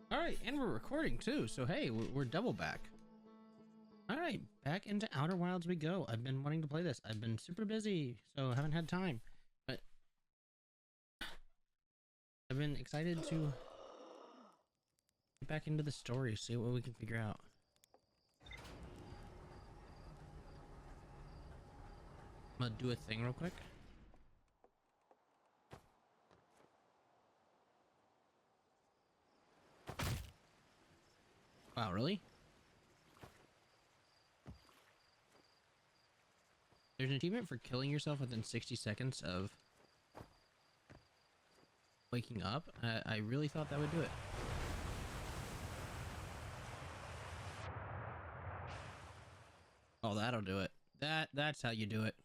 All right, and we're recording too, so hey, we're double back. All right, back into Outer Wilds we go. I've been wanting to play this. I've been super busy, so haven't had time. But I've been excited to get back into the story, see what we can figure out. I'm gonna do a thing real quick. Wow, really? There's an achievement for killing yourself within 60 seconds of waking up. I really thought that would do it. Oh, that'll do it. That's how you do it.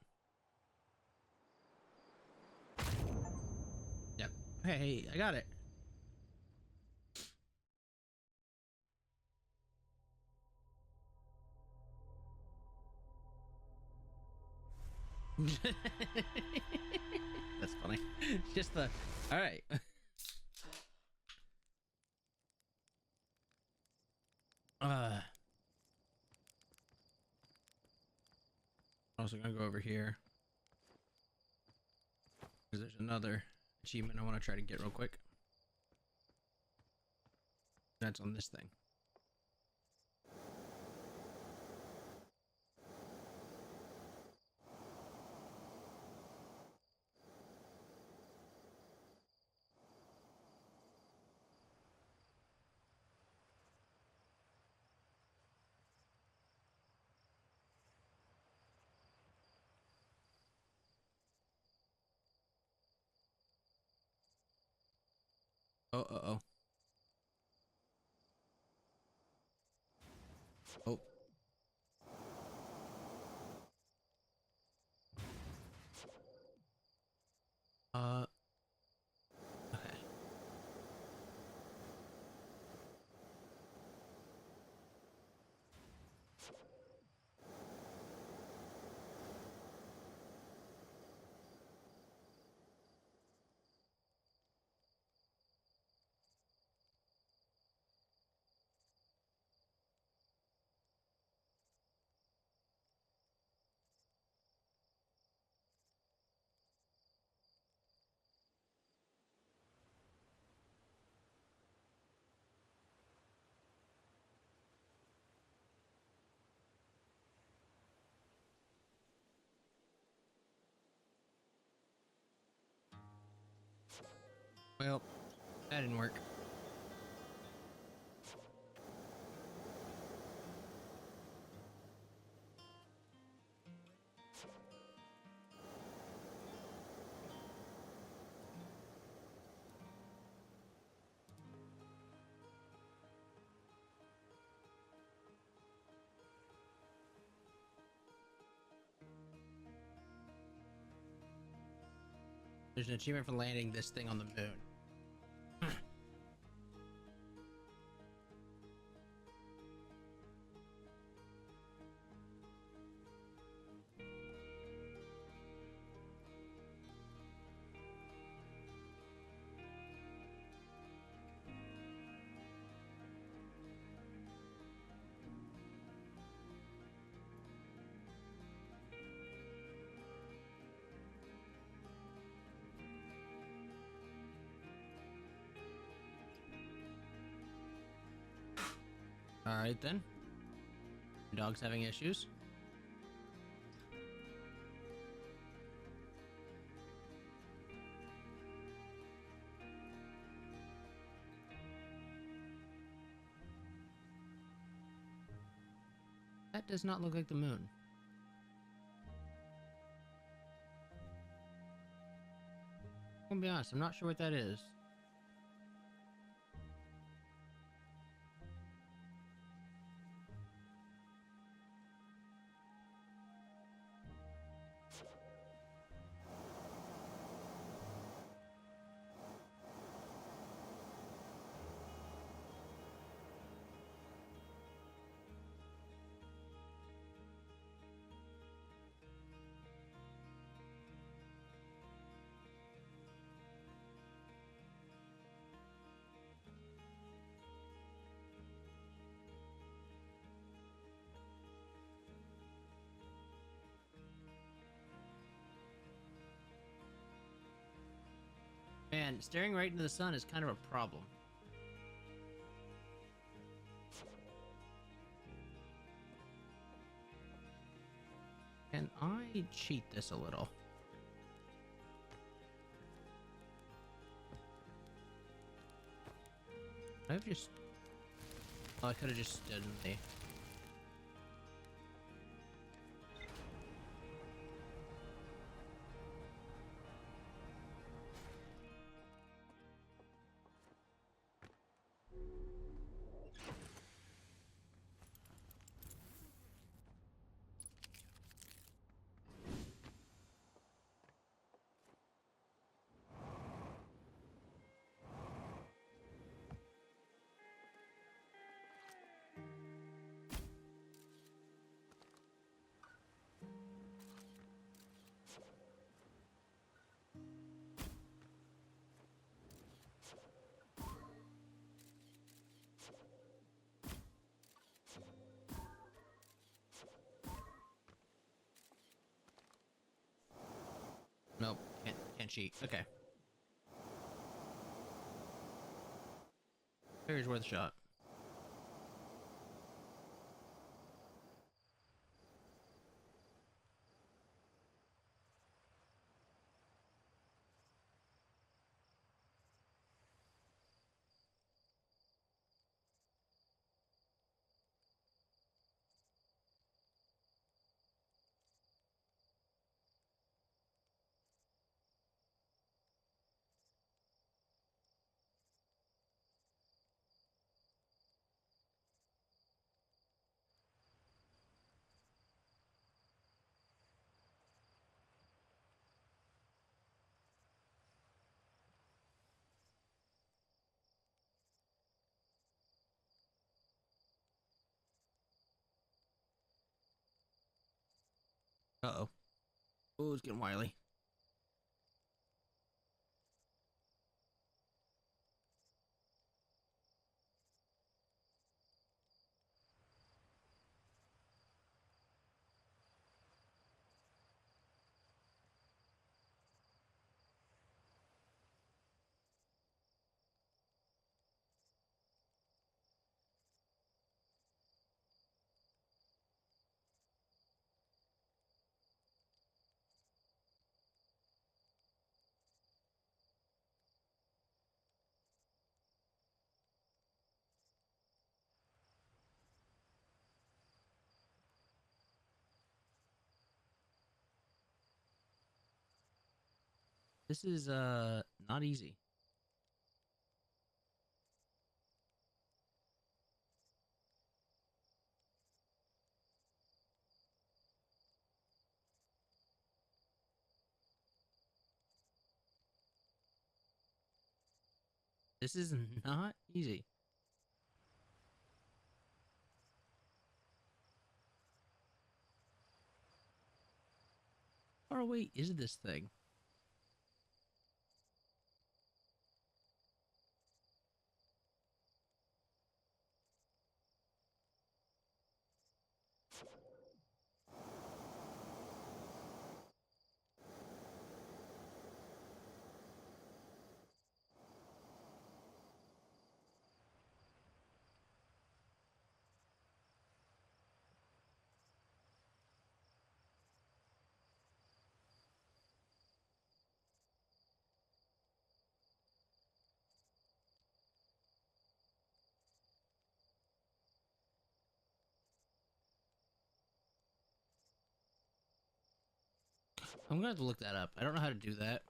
Yep. Hey, I got it. That's funny. Just the all right. Also gonna go over here because there's another achievement I want to try to get real quick. That's on this thing. Oh, oh. Oh. Okay. Well, that didn't work. There's an achievement for landing this thing on the moon. All right then. Dog's having issues. That does not look like the moon. I'm gonna be honest, I'm not sure what that is. man, staring right into the sun is kind of a problem. Can I cheat this a little? I've just... Oh, I could have just stood in the... Nope, can't cheat. Okay. Figure's worth a shot. Uh-oh. Oh, it's getting wily. This is, not easy. This is not easy. How far away is this thing? I'm gonna have to look that up. I don't know how to do that.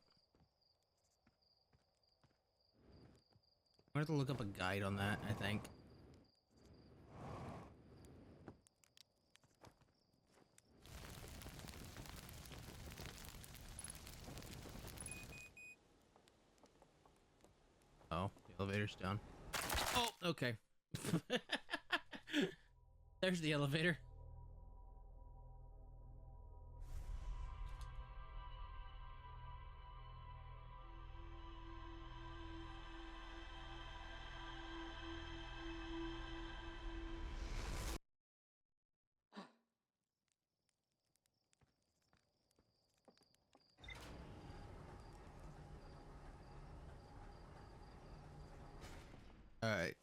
I'm gonna have to look up a guide on that, I think. Oh, the elevator's down. Oh, okay. There's the elevator. All right.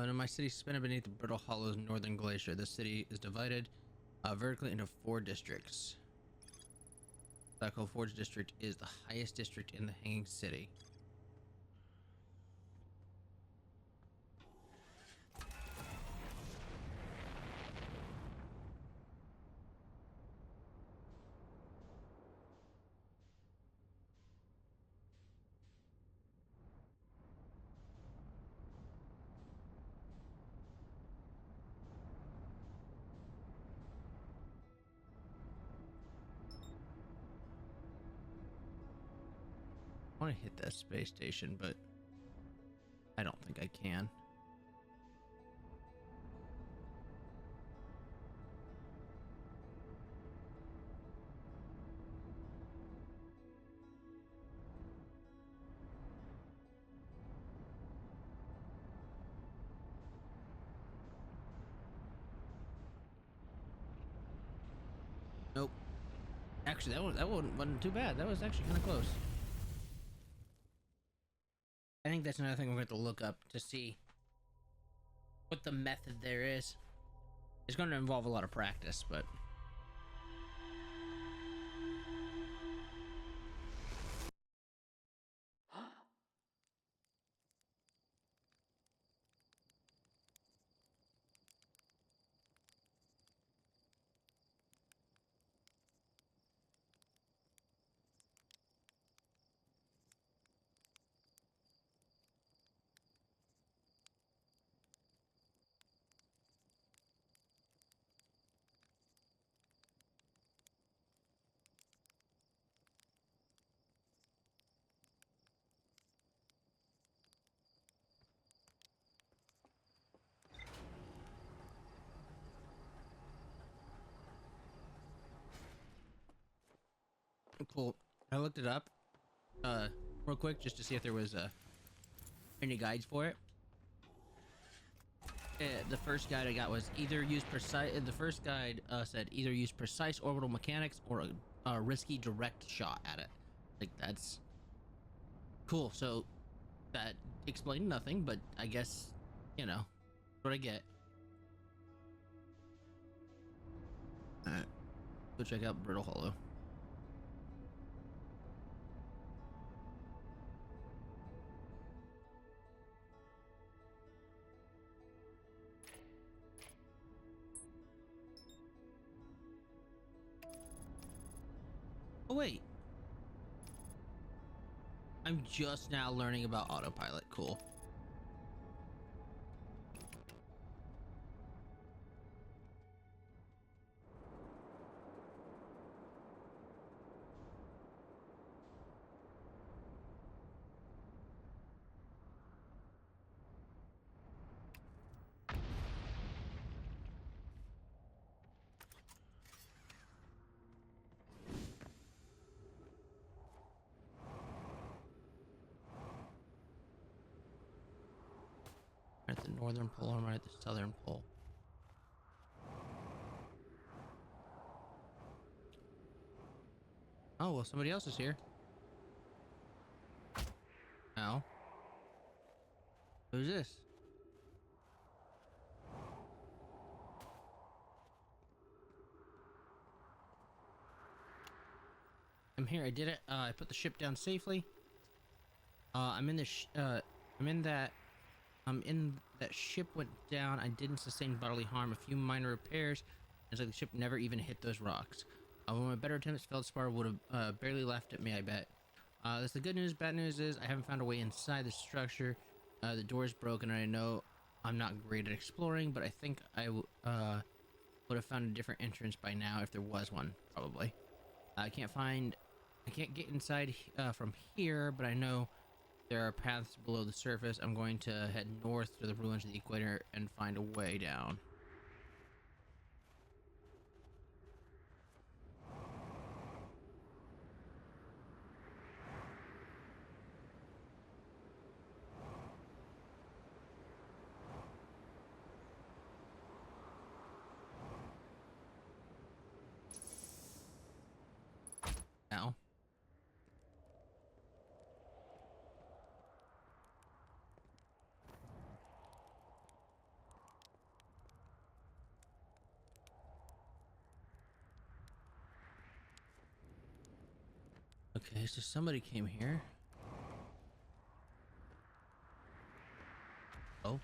In my city, suspended beneath the Brittle Hollow's northern glacier, the city is divided vertically into 4 districts. Black Hole Forge District is the highest district in the Hanging City. I want to hit that space station, but I don't think I can. Nope. Actually, that one wasn't too bad. That was actually kind of close. I think that's another thing we're going to have to look up to see what the method there is. It's going to involve a lot of practice, but... Cool. I looked it up real quick just to see if there was any guides for it. The first guide I got was either use precise. The first guide said either use precise orbital mechanics or a risky direct shot at it. Like, that's cool. So that explained nothing, but I guess, you know, what I get. Alright, go check out Brittle Hollow. Oh wait, I'm just now learning about autopilot. Cool. I'm at the northern pole, I'm at the southern pole. Oh, well, somebody else is here. Now, who's this? I'm here. I did it. I put the ship down safely. I'm in the. I'm in that ship went down. I didn't sustain bodily harm. A few minor repairs. It's like the ship never even hit those rocks. One of my better attempts, Feldspar would have barely laughed at me, I bet. That's the good news. Bad news is I haven't found a way inside the structure. The door is broken, and I know I'm not great at exploring, but I think I would have found a different entrance by now if there was one, probably. I can't get inside from here, but I know there are paths below the surface. I'm going to head north to the ruins of the equator and find a way down. Okay, so somebody came here. Oh.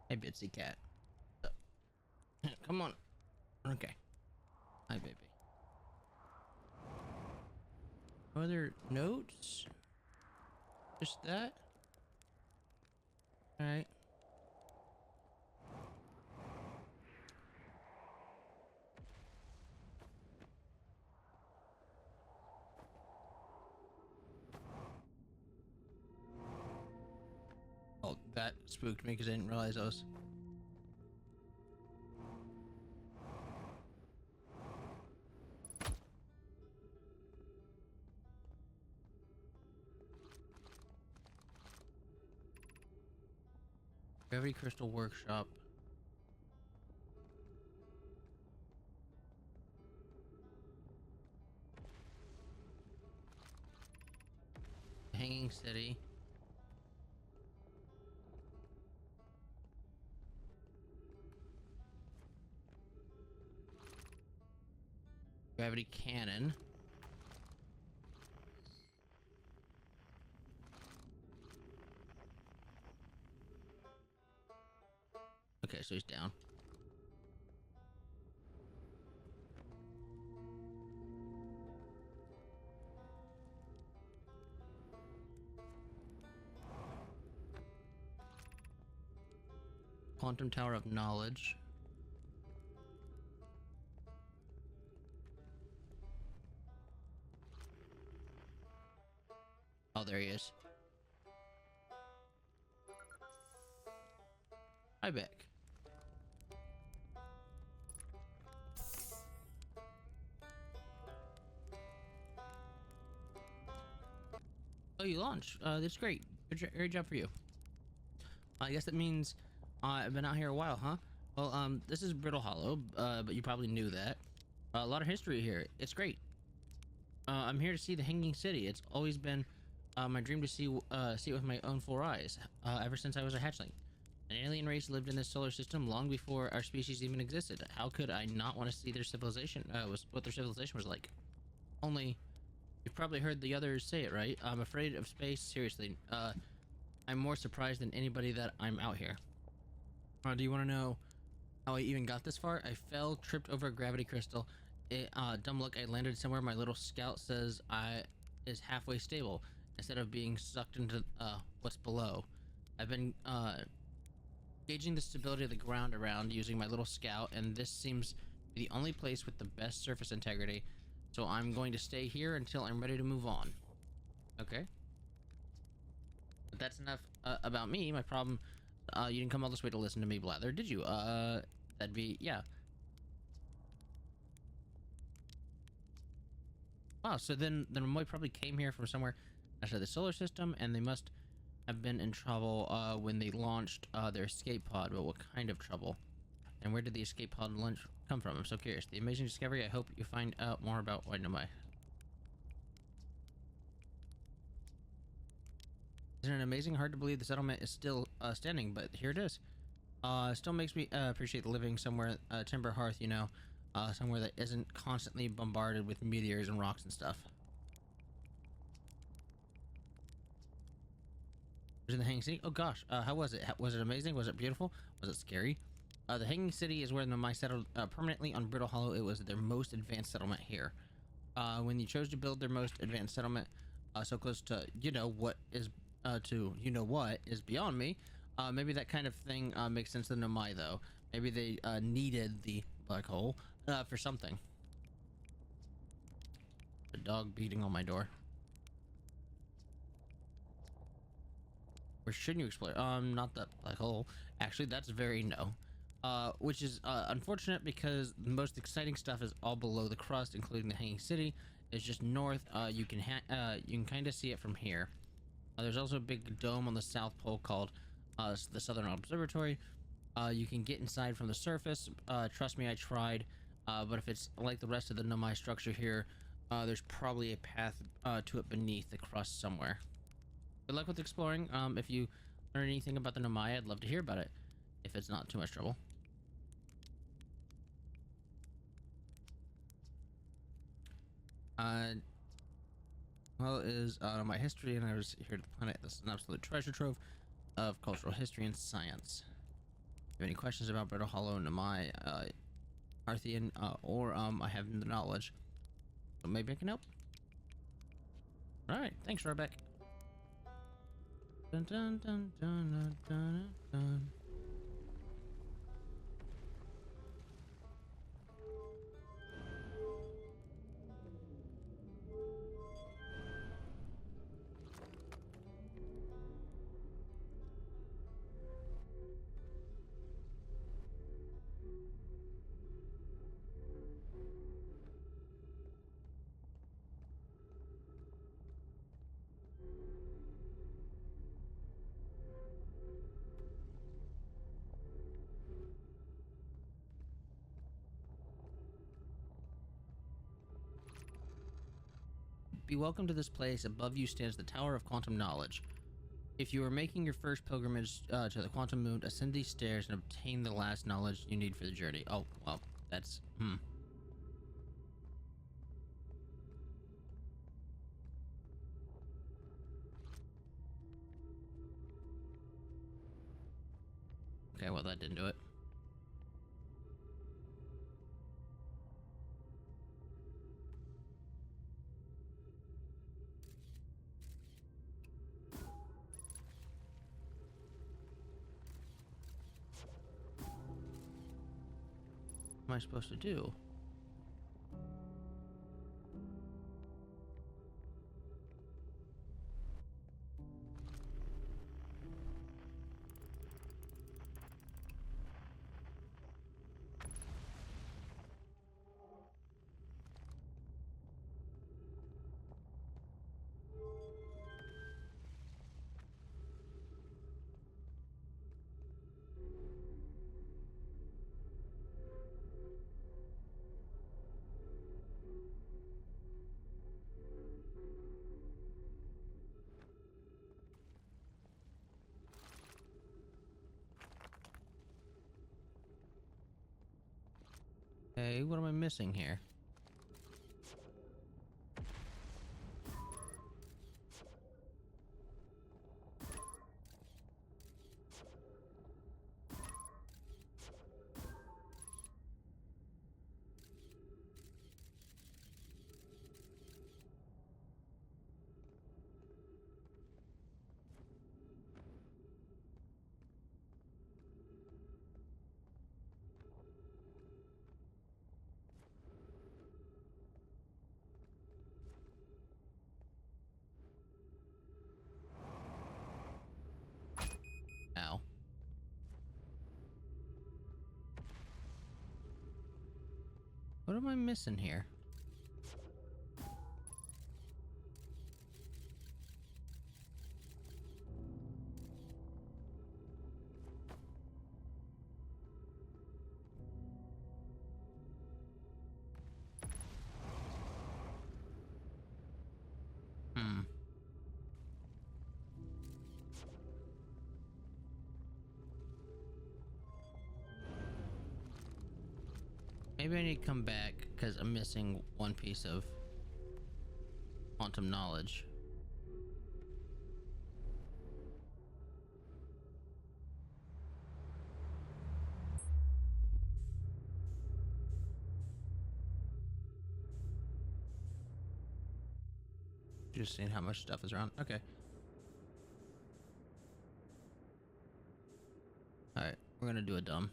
Hey, Bitsy cat. Come on. Okay. Hi, baby. No other notes? Just that? Alright. Oh, that spooked me because I didn't realize I was... Gravity Crystal Workshop. Hanging City. Gravity Cannon. Okay, so he's down. Quantum Tower of Knowledge. Oh, there he is. Hi, Beck. Oh, you launched. That's great. Great job for you. I guess that means I've been out here a while, huh? Well, this is Brittle Hollow, but you probably knew that. A lot of history here. It's great. I'm here to see the Hanging City. It's always been my dream to see it with my own 4 eyes, ever since I was a hatchling. An alien race lived in this solar system long before our species even existed. How could I not want to see their civilization, what their civilization was like? Only, you've probably heard the others say it, right? I'm afraid of space, seriously. I'm more surprised than anybody that I'm out here. Do you want to know how I even got this far? I fell, tripped over a gravity crystal. Dumb luck, I landed somewhere my little scout says I is halfway stable, instead of being sucked into what's below. I've been gauging the stability of the ground around using my little scout, and this seems to be the only place with the best surface integrity. So I'm going to stay here until I'm ready to move on. Okay. But that's enough about me. My problem, you didn't come all this way to listen to me blather, did you? That'd be, yeah. Wow, so then Moy probably came here from somewhere outside the solar system, and they must have been in trouble when they launched their escape pod. But what kind of trouble? And where did the escape pod launch come from? I'm so curious. The amazing discovery. I hope you find out more about why am I. Isn't it amazing? Hard to believe the settlement is still standing, but here it is. Still makes me appreciate living somewhere, timber hearth, you know, somewhere that isn't constantly bombarded with meteors and rocks and stuff. Was in the Hanging City? Oh gosh, how was it? Was it amazing? Was it beautiful? Was it scary? The Hanging City is where the mice settled permanently on Brittle Hollow. It was their most advanced settlement here. When you chose to build their most advanced settlement so close to, you know, what is beyond me, maybe that kind of thing makes sense to the Nomai, though. Maybe they needed the black hole for something. A dog beating on my door. Or shouldn't you explore? Not that black hole. Actually, that's very no. Which is unfortunate because the most exciting stuff is all below the crust, including the hanging city. It's just north. You can kind of see it from here. There's also a big dome on the south pole called the Southern Observatory. You can get inside from the surface. Trust me, I tried. But if it's like the rest of the Nomai structure here, there's probably a path to it beneath the crust somewhere. Good luck with exploring. If you learn anything about the Nomai, I'd love to hear about it, if it's not too much trouble. Well, it is my history, and I was here to the planet. This is an absolute treasure trove of cultural history and science. If you have any questions about Brittle Hollow, Nomai, Arthian, or I have the knowledge, so maybe I can help. All right, thanks, Robeck. Dun, dun, dun, dun, dun, dun, dun. Be welcome to this place. Above you stands the Tower of Quantum Knowledge. If you are making your first pilgrimage to the Quantum Moon, ascend these stairs and obtain the last knowledge you need for the journey. Oh, well, that's... Okay, well, that didn't do it. What am I supposed to do? Hey, what am I missing here? Ow. What am I missing here? Maybe I need to come back because I'm missing one piece of quantum knowledge. Just seeing how much stuff is around. Okay. Alright, we're gonna do a dumb.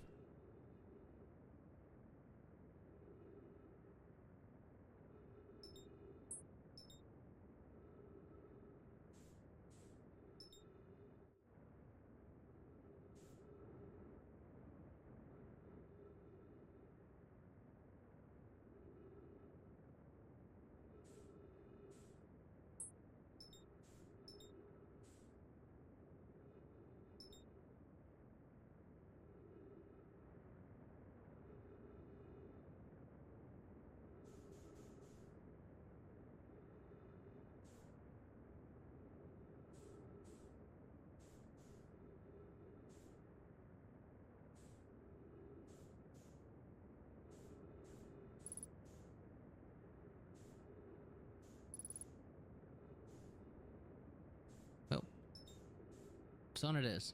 sun it is.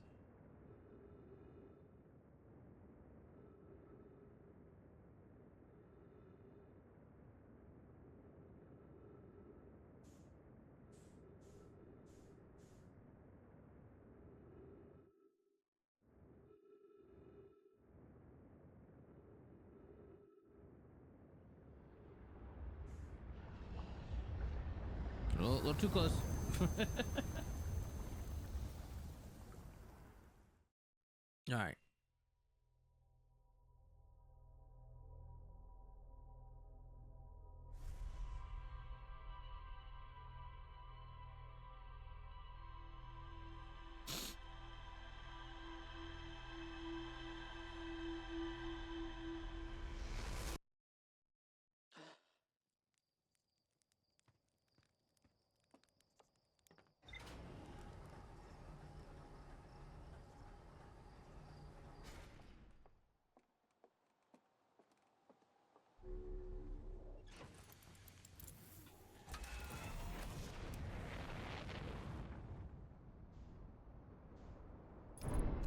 A little too close. All right.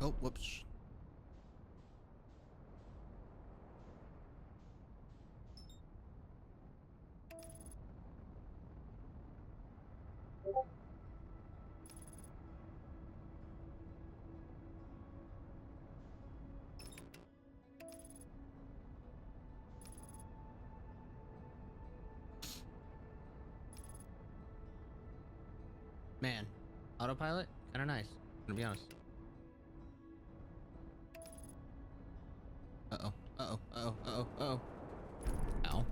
Oh, whoops. Man, autopilot, kind of nice. Gonna be honest. Uh oh. Uh oh. Uh oh. Uh oh. Uh oh. Ow.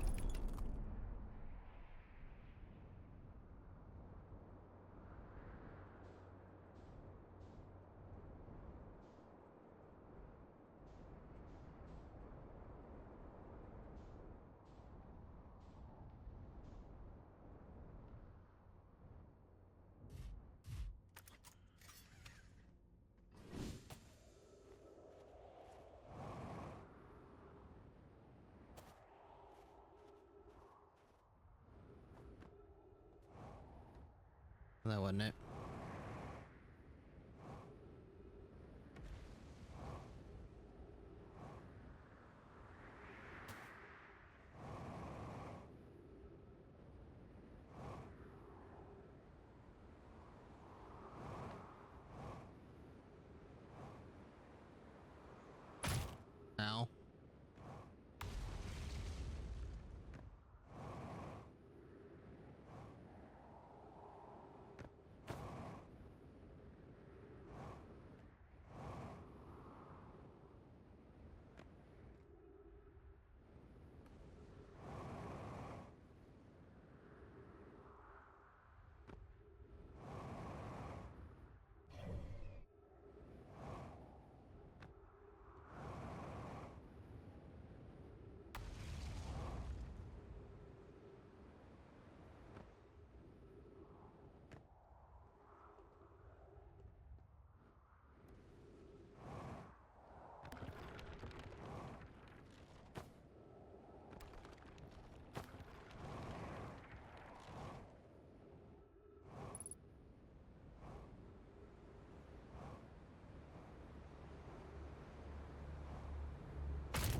That wasn't it. Ow.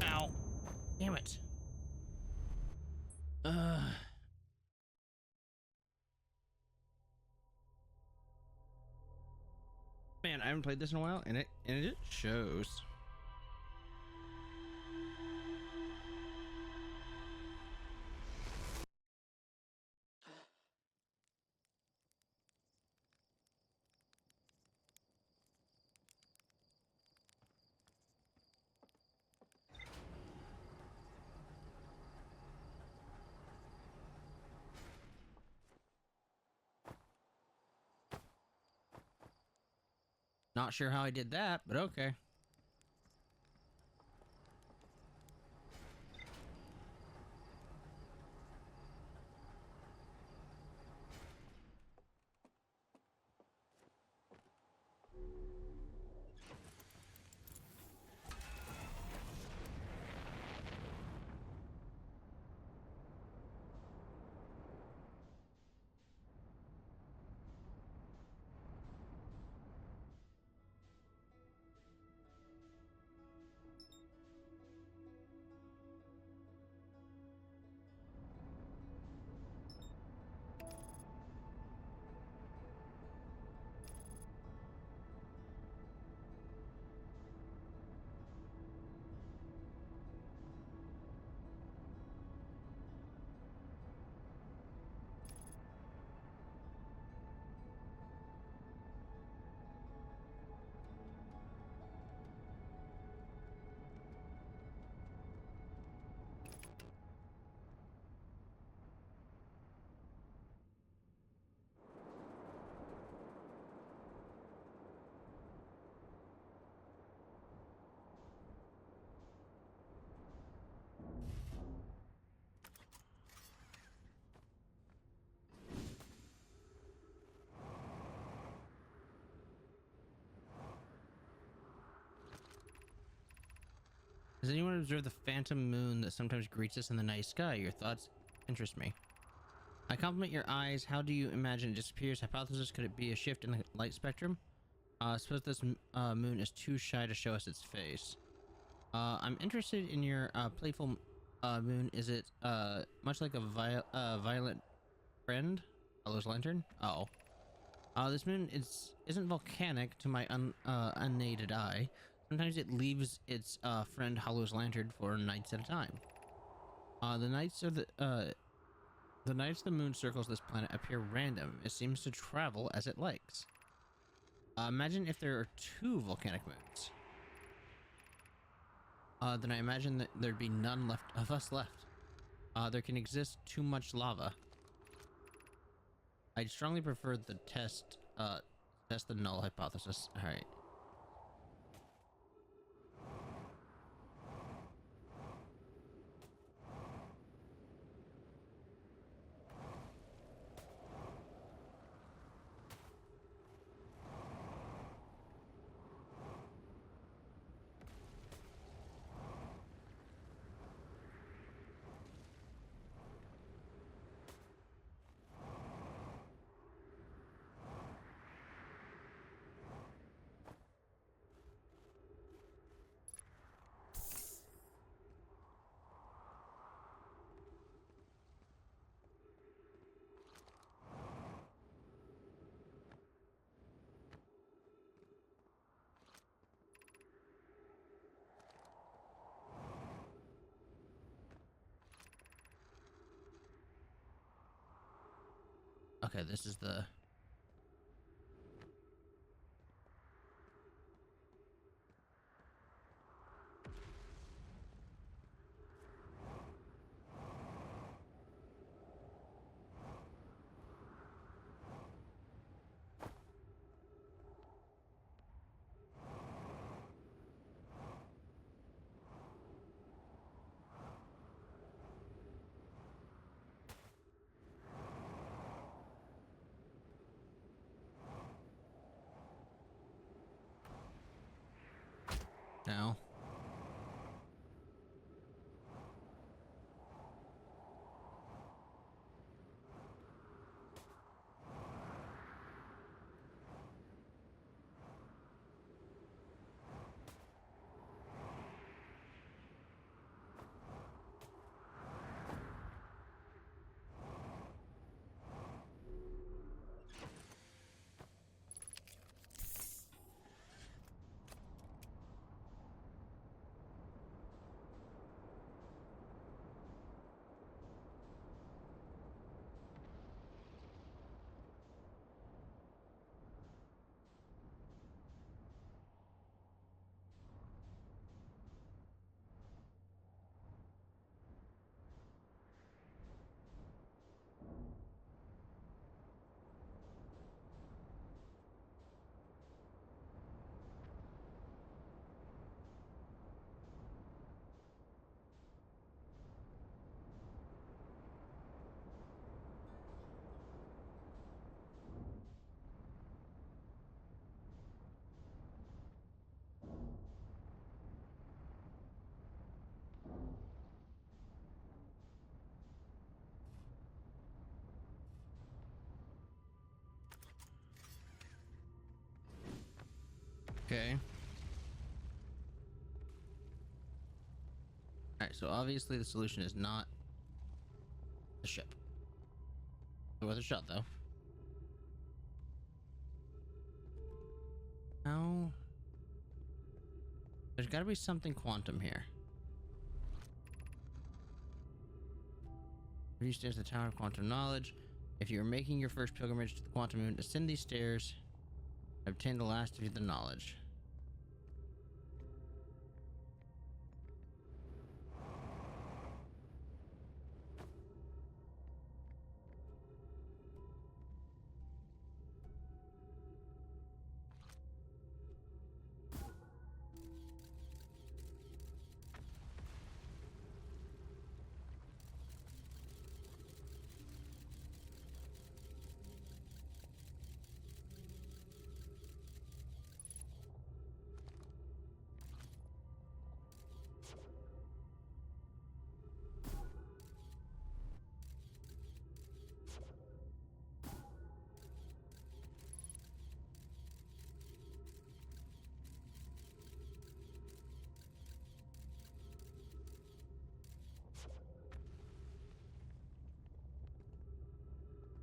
Ow. Damn it. Man, I haven't played this in a while, and it shows. Not sure how I did that, but okay. Has anyone observed the phantom moon that sometimes greets us in the night sky? Your thoughts interest me. I compliment your eyes. How do you imagine it disappears? Hypothesis, could it be a shift in the light spectrum? Suppose this moon is too shy to show us its face. I'm interested in your playful moon. Is it much like a violent friend? Hello's lantern? Oh. This moon isn't volcanic to my unaided eye. Sometimes it leaves its friend Hollow's lantern for nights at a time. The nights the moon circles this planet appear random. It seems to travel as it likes. Imagine if there are 2 volcanic moons. Then I imagine that there'd be none left of us left. There can exist too much lava. I'd strongly prefer the test the null hypothesis. Alright. Okay, this is the... Now. Okay. Alright, so obviously the solution is not the ship. It was a shot, though. How? There's gotta be something quantum here. Reach stairs to the Tower of Quantum Knowledge. If you are making your first pilgrimage to the Quantum Moon, ascend these stairs and obtain the last of the knowledge.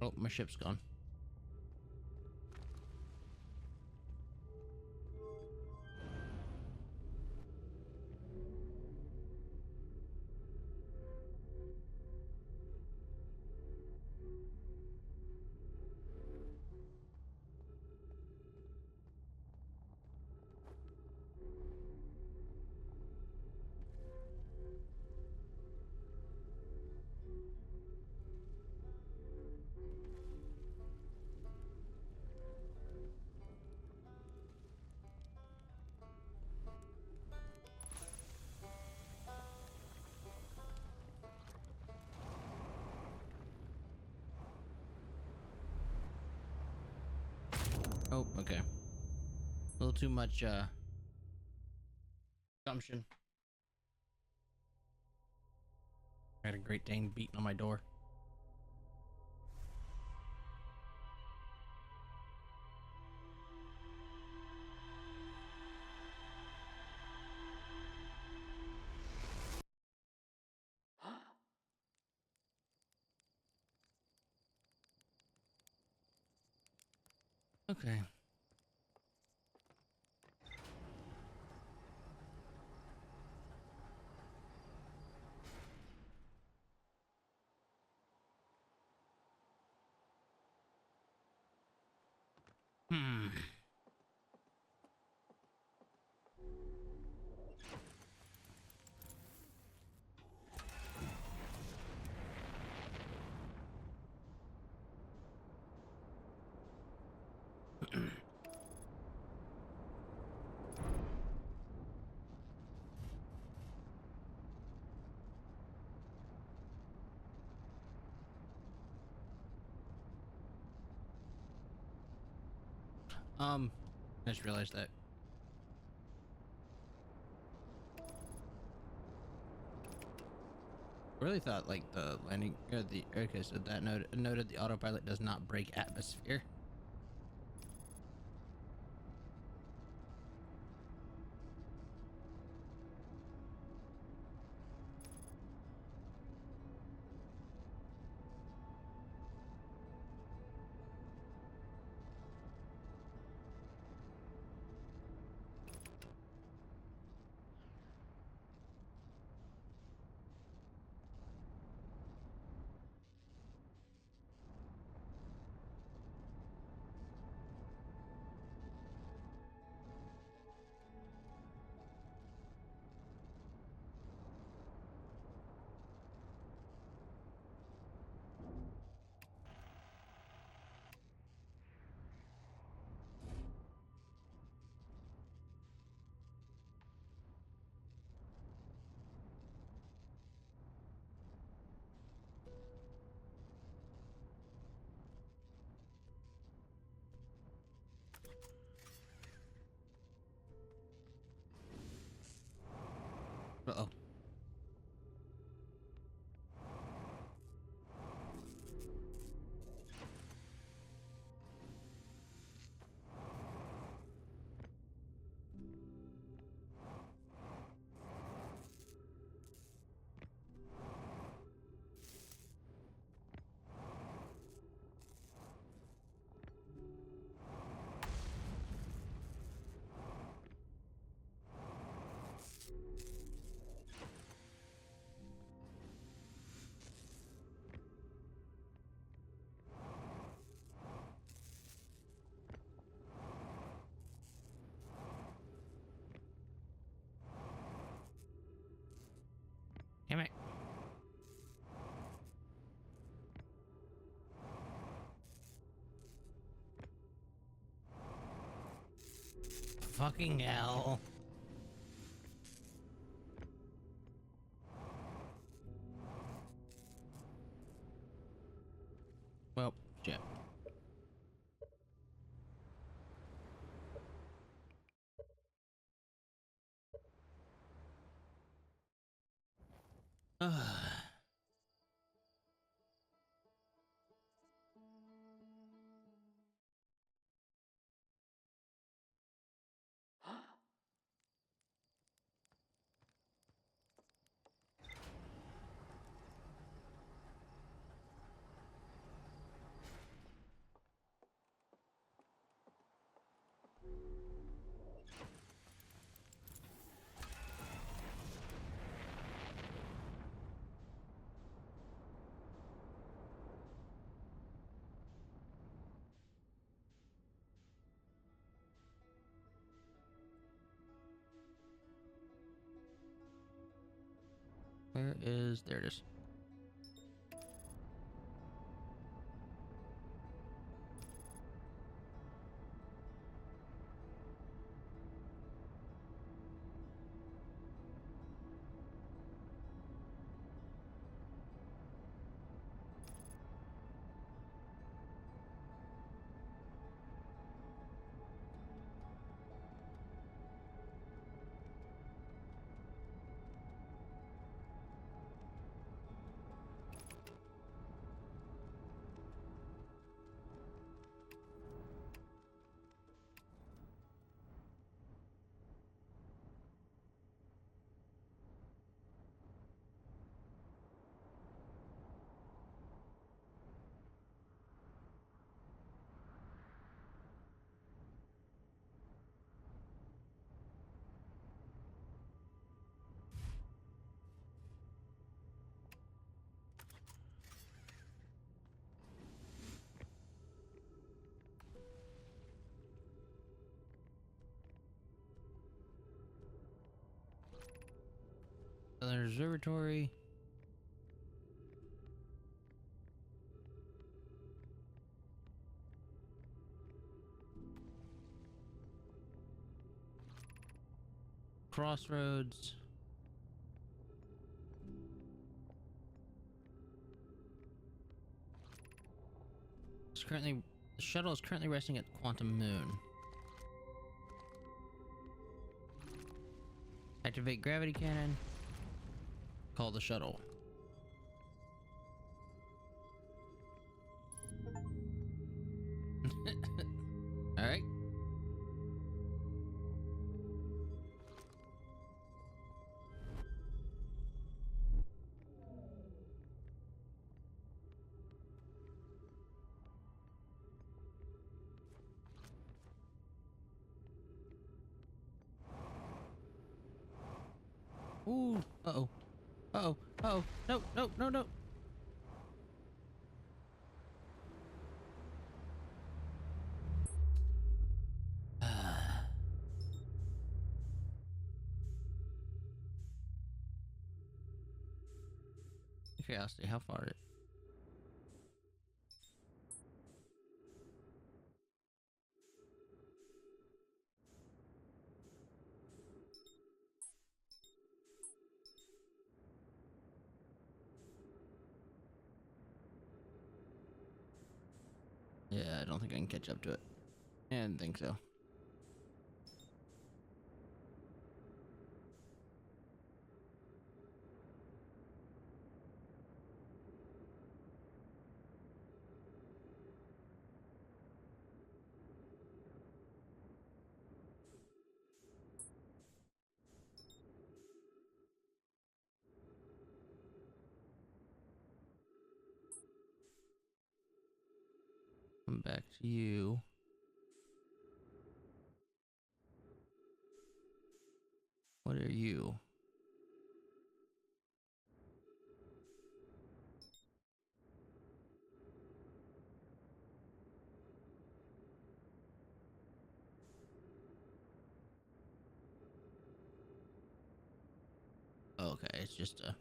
Oh, my ship's gone. Oh, okay. A little too much gumption. I had a Great Dane beating on my door. Okay. Hmm. I just realized that. I really thought like the landing, the okay. So that noted the autopilot does not break atmosphere. Uh oh. Damn it. Fucking hell. Well, shit. Where is... There it is. Southern Observatory. Crossroads. The shuttle is currently resting at Quantum Moon. Activate gravity cannon. Call the shuttle. All right. Ooh. Uh-oh. Uh-oh. Uh-oh. No, no, no, no. Curiosity, how far is it? Yeah, I don't think I can catch up to it. I didn't think so. Come back to you. What are you? Okay, it's just a...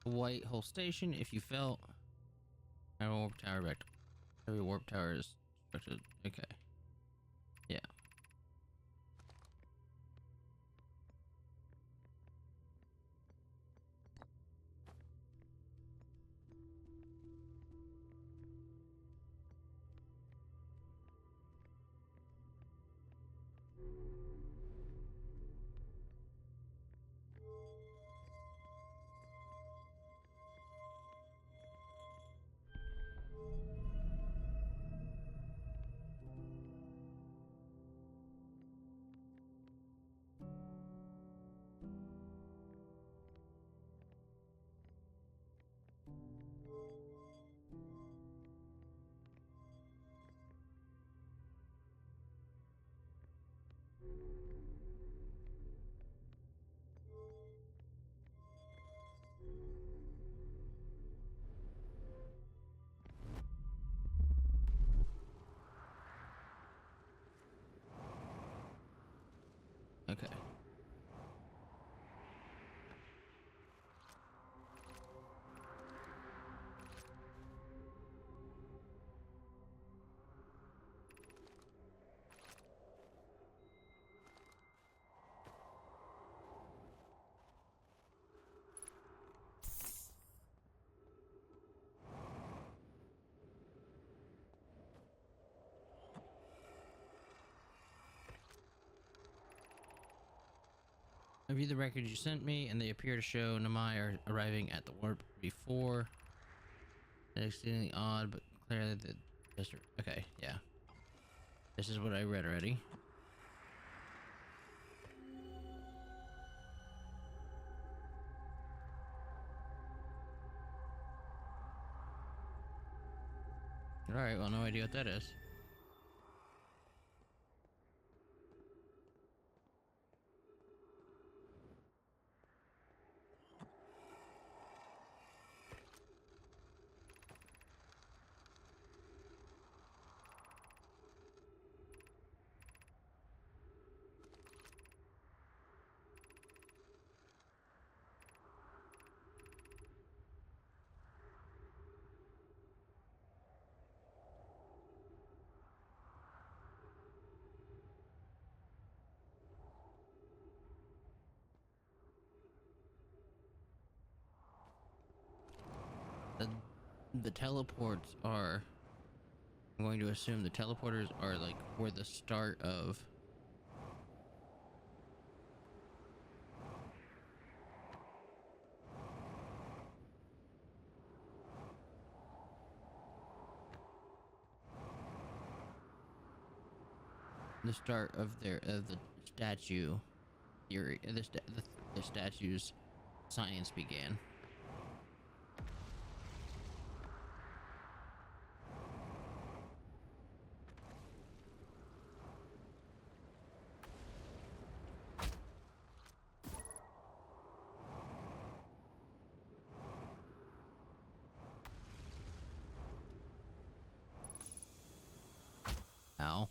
White Hole Station. If you fell, Iron Warp Tower back. Every warp tower is structured. Okay. Yeah. I reviewed the records you sent me, and they appear to show Namai are arriving at the warp before. That's exceedingly odd, but clearly the... Okay, yeah. This is what I read already. Alright, well, no idea what that is. The teleports are... I'm going to assume the teleporters are like for the start of... the start of their the statue theory, the statue's science began. Ow.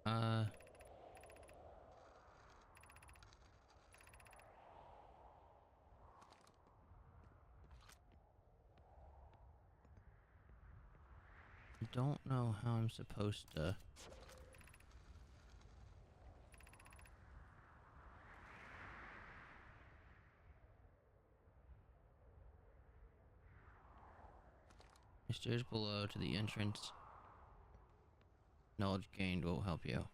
I don't know how I'm supposed to... Stairs below to the entrance. Knowledge gained will help you.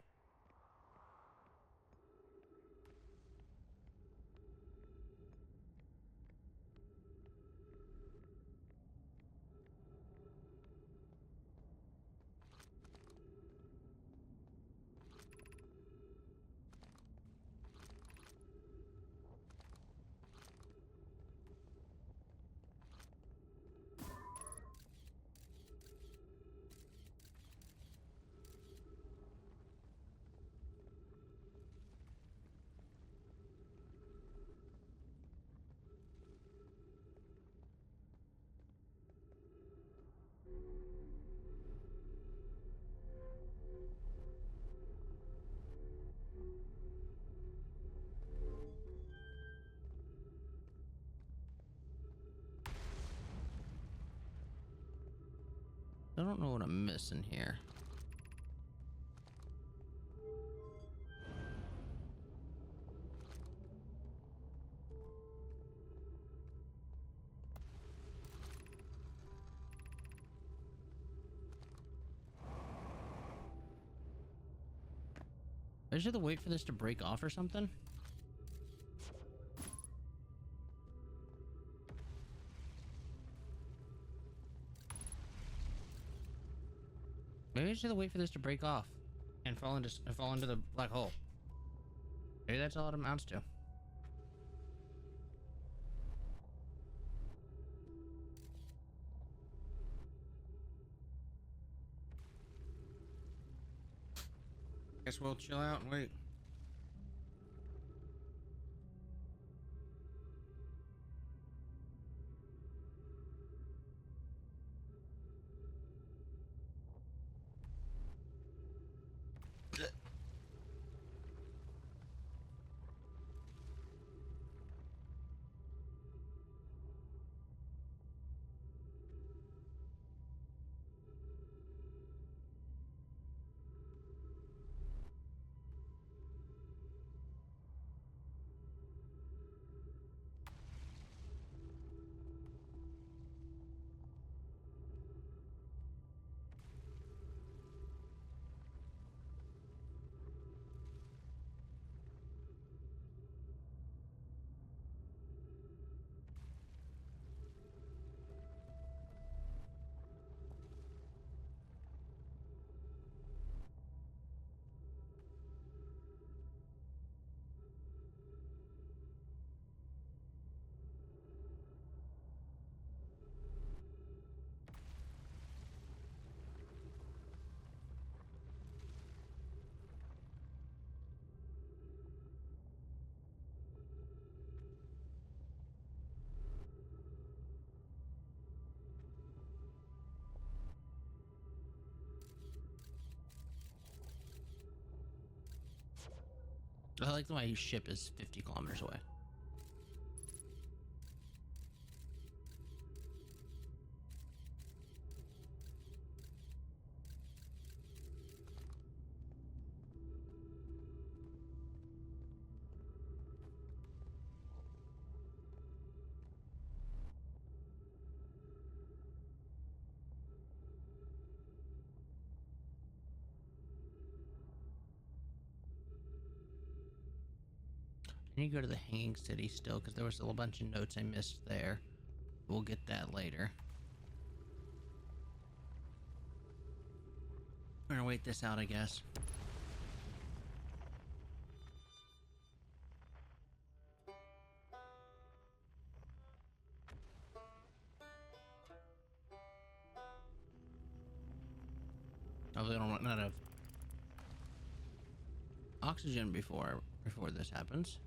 I don't know what I'm missing here. I just have to wait for this to break off or something? Maybe I just have to wait for this to break off and fall into the black hole. Maybe that's all it amounts to. Guess we'll chill out and wait. I like the my ship is 50 kilometers away. I need to go to the Hanging City still, because there was still a bunch of notes I missed there. We'll get that later. We're gonna wait this out, I guess. Hopefully I don't run out of oxygen before this happens.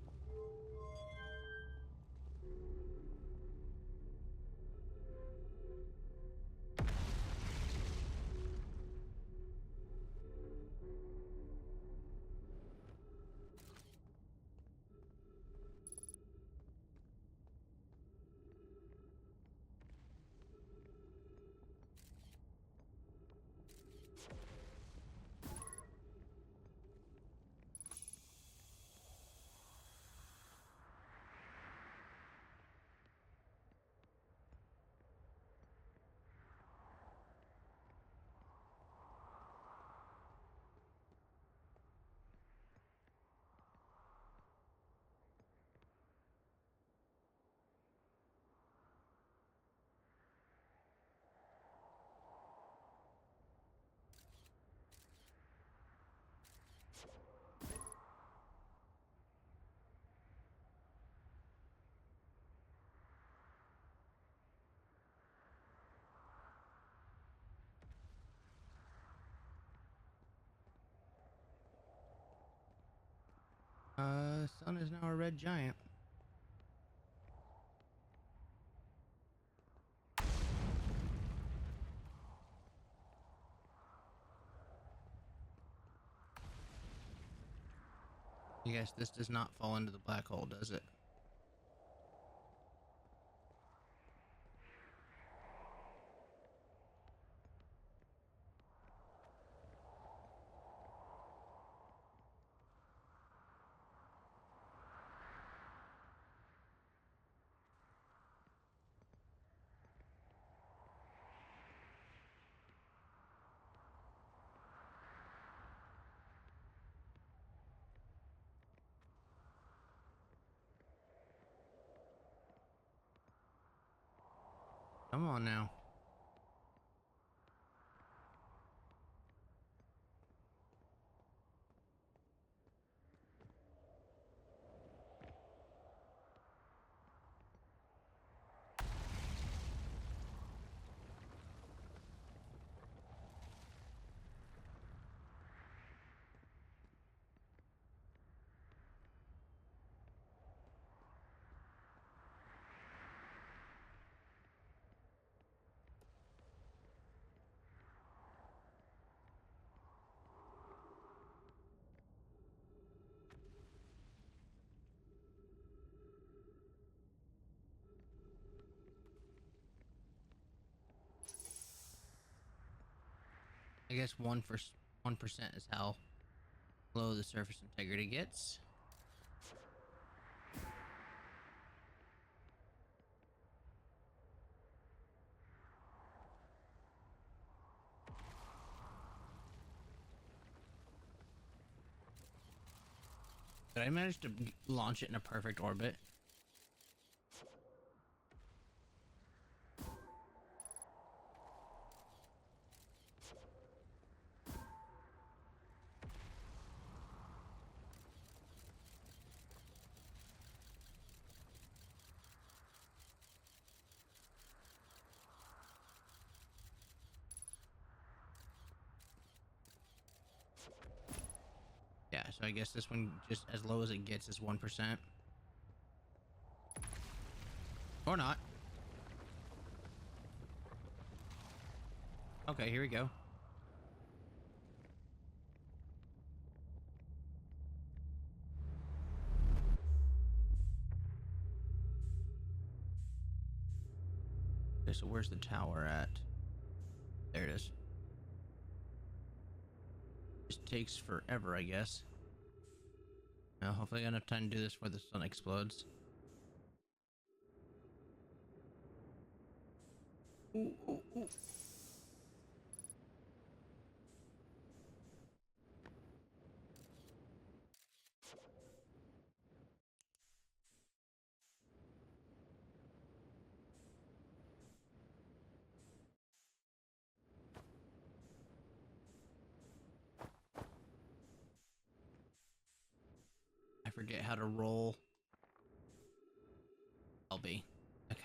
Sun is now a red giant. I guess this does not fall into the black hole, does it? Come on now. I guess 1% is how low the surface integrity gets. But I managed to launch it in a perfect orbit. Yeah, so I guess this one, just as low as it gets, is 1%. Or not. Okay, here we go. Okay, so where's the tower at? There it is. Just takes forever, I guess. Now, hopefully I got enough time to do this before the sun explodes. Ooh, ooh, ooh. I forget how to roll. LB. Okay.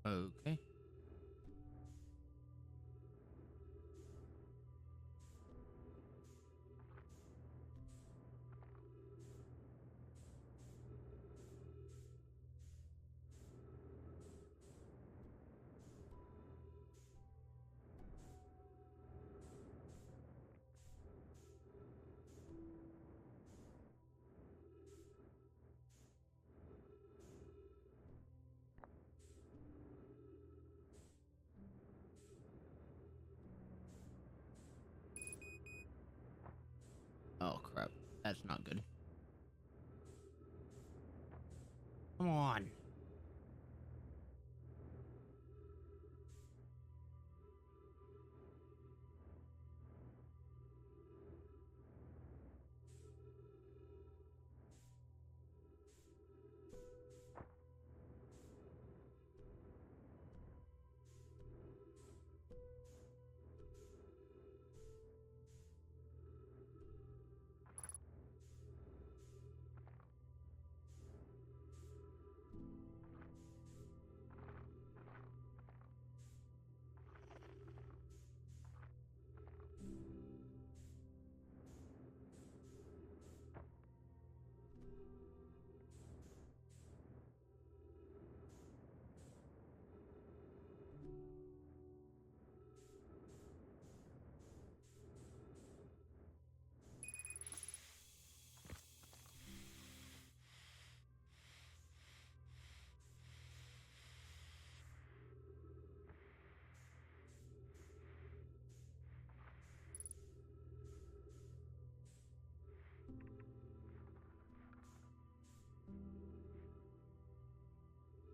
Okay. Oh crap. That's not good. Come on.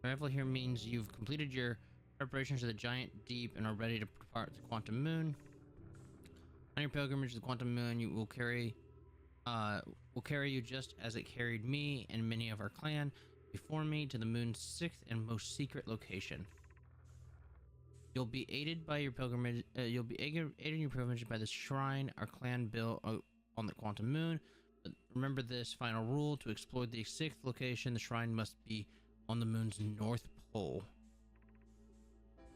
Arrival here means you've completed your preparations for the giant deep and are ready to depart the quantum moon. On your pilgrimage to the quantum moon, you will carry you just as it carried me and many of our clan before me to the moon's sixth and most secret location. You'll be aided by your pilgrimage. You'll be aided in your pilgrimage by the shrine our clan built on the quantum moon. But remember this final rule: to explore the sixth location, the shrine must be on the moon's north pole.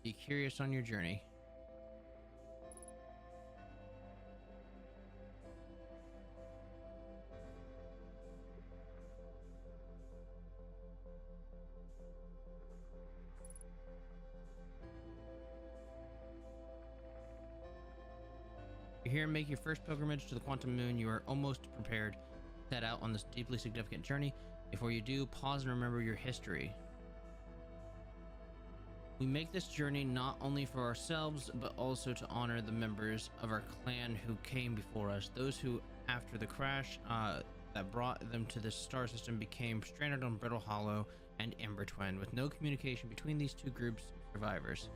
Be curious on your journey. You're here and make your first pilgrimage to the quantum moon. You are almost prepared to set out on this deeply significant journey. Before you do, pause and remember your history. We make this journey not only for ourselves, but also to honor the members of our clan who came before us. Those who, after the crash that brought them to this star system, became stranded on Brittle Hollow and Ember Twin, with no communication between these two groups of survivors.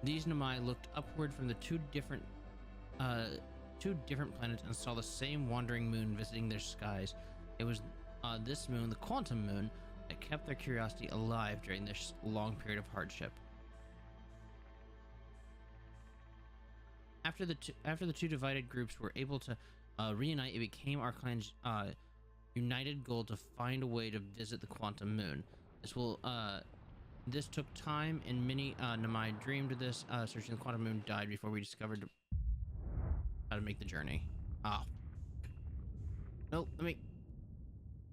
These Namai looked upward from the two different planets and saw the same wandering moon visiting their skies. It was this moon, the quantum moon, that kept their curiosity alive during this long period of hardship. After the two divided groups were able to reunite, it became our clan's united goal to find a way to visit the quantum moon. This took time, and many Namai dreamed of this. Searching the quantum moon died before we discovered how to make the journey. Ah, no, let me.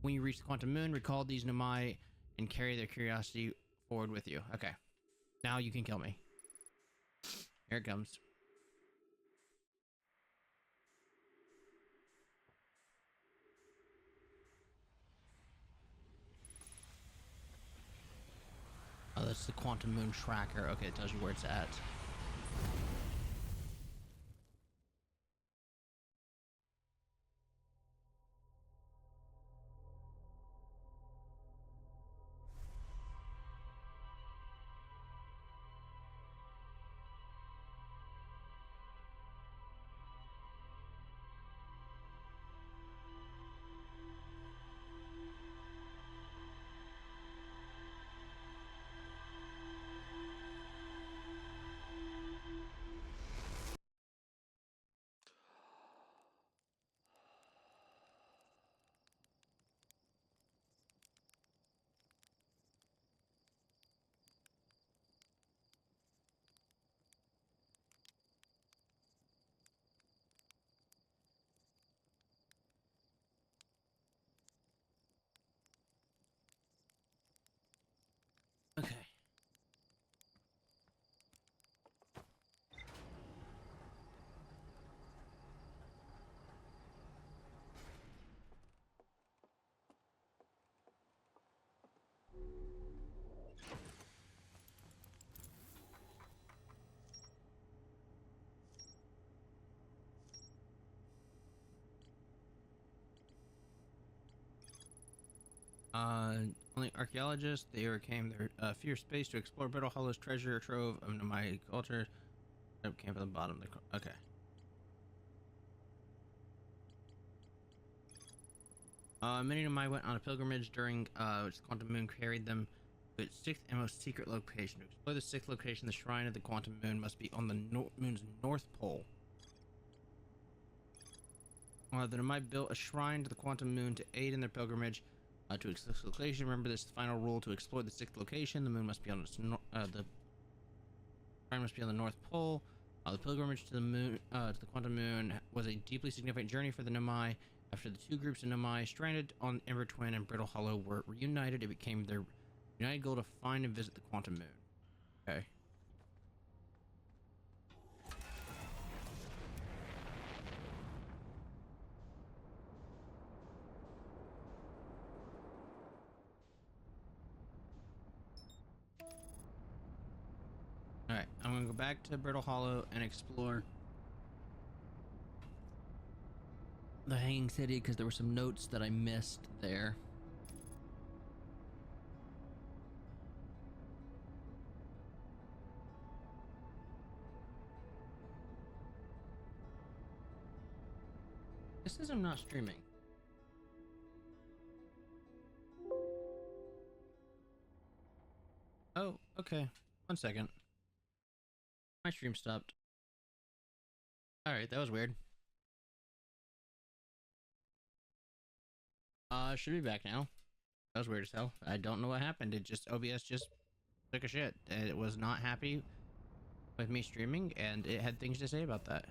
When you reach the quantum moon, recall these Namai and carry their curiosity forward with you. Okay, now you can kill me. Here it comes. Oh, that's the quantum moon tracker. Okay, it tells you where it's at. Okay. Only archaeologists, they overcame their fear of space to explore Brittle Hollow's treasure trove of Nomai culture. Came from the bottom of the... Okay. Many Nomai went on a pilgrimage during which the quantum moon carried them to its sixth and most secret location. To explore the sixth location, the shrine of the quantum moon must be on the moon's north pole. The Nomai built a shrine to the quantum moon to aid in their pilgrimage to its sixth location. Remember this final rule: to explore the sixth location, the moon must be on its the shrine must be on the north pole. The pilgrimage to the moon, to the quantum moon, was a deeply significant journey for the Nomai. After the two groups of Nomai stranded on Ember Twin and Brittle Hollow were reunited, it became their united goal to find and visit the quantum moon. Okay. Alright, I'm gonna go back to Brittle Hollow and explore the Hanging City because there were some notes that I missed there. This is I'm not streaming. Oh, okay. 1 second. My stream stopped. Alright, that was weird. Should be back now. That was weird as hell. I don't know what happened. It just, OBS just took a shit. It was not happy with me streaming, and it had things to say about that.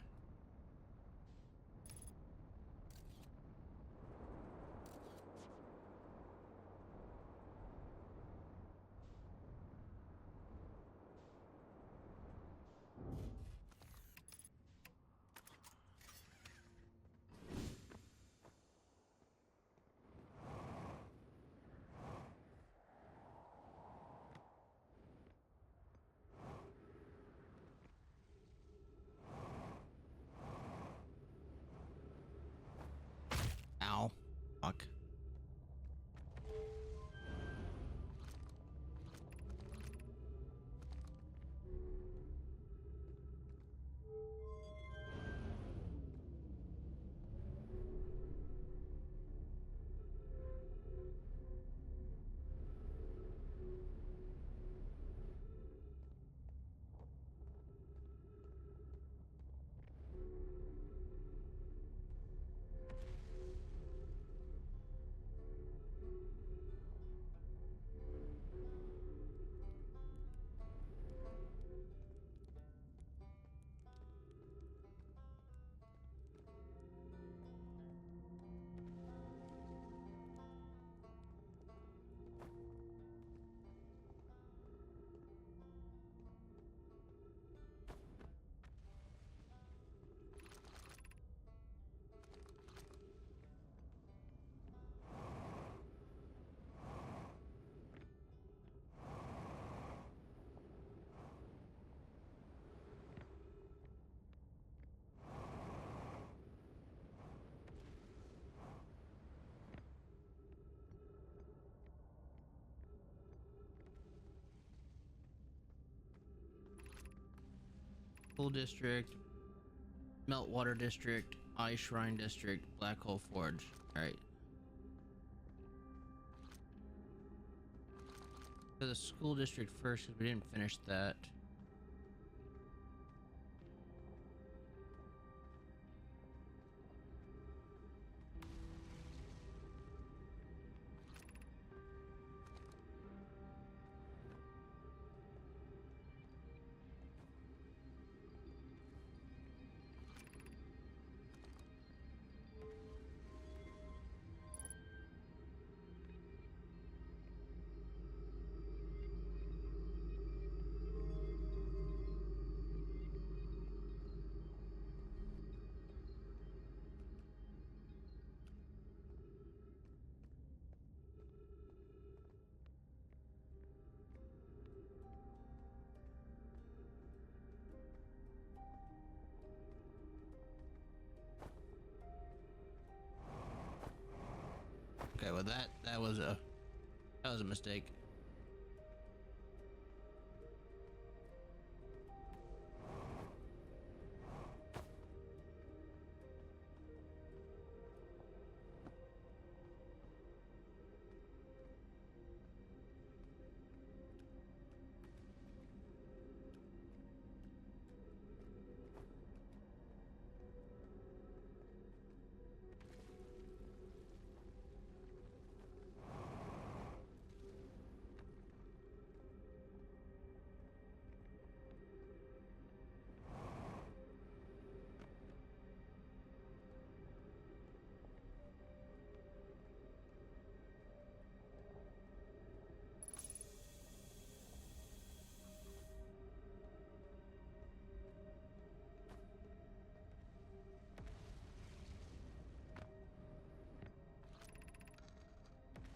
Pool District, Meltwater District, Ice Shrine District, Black Hole Forge. Alright. So the school district first, because we didn't finish that. Okay, well that was a mistake.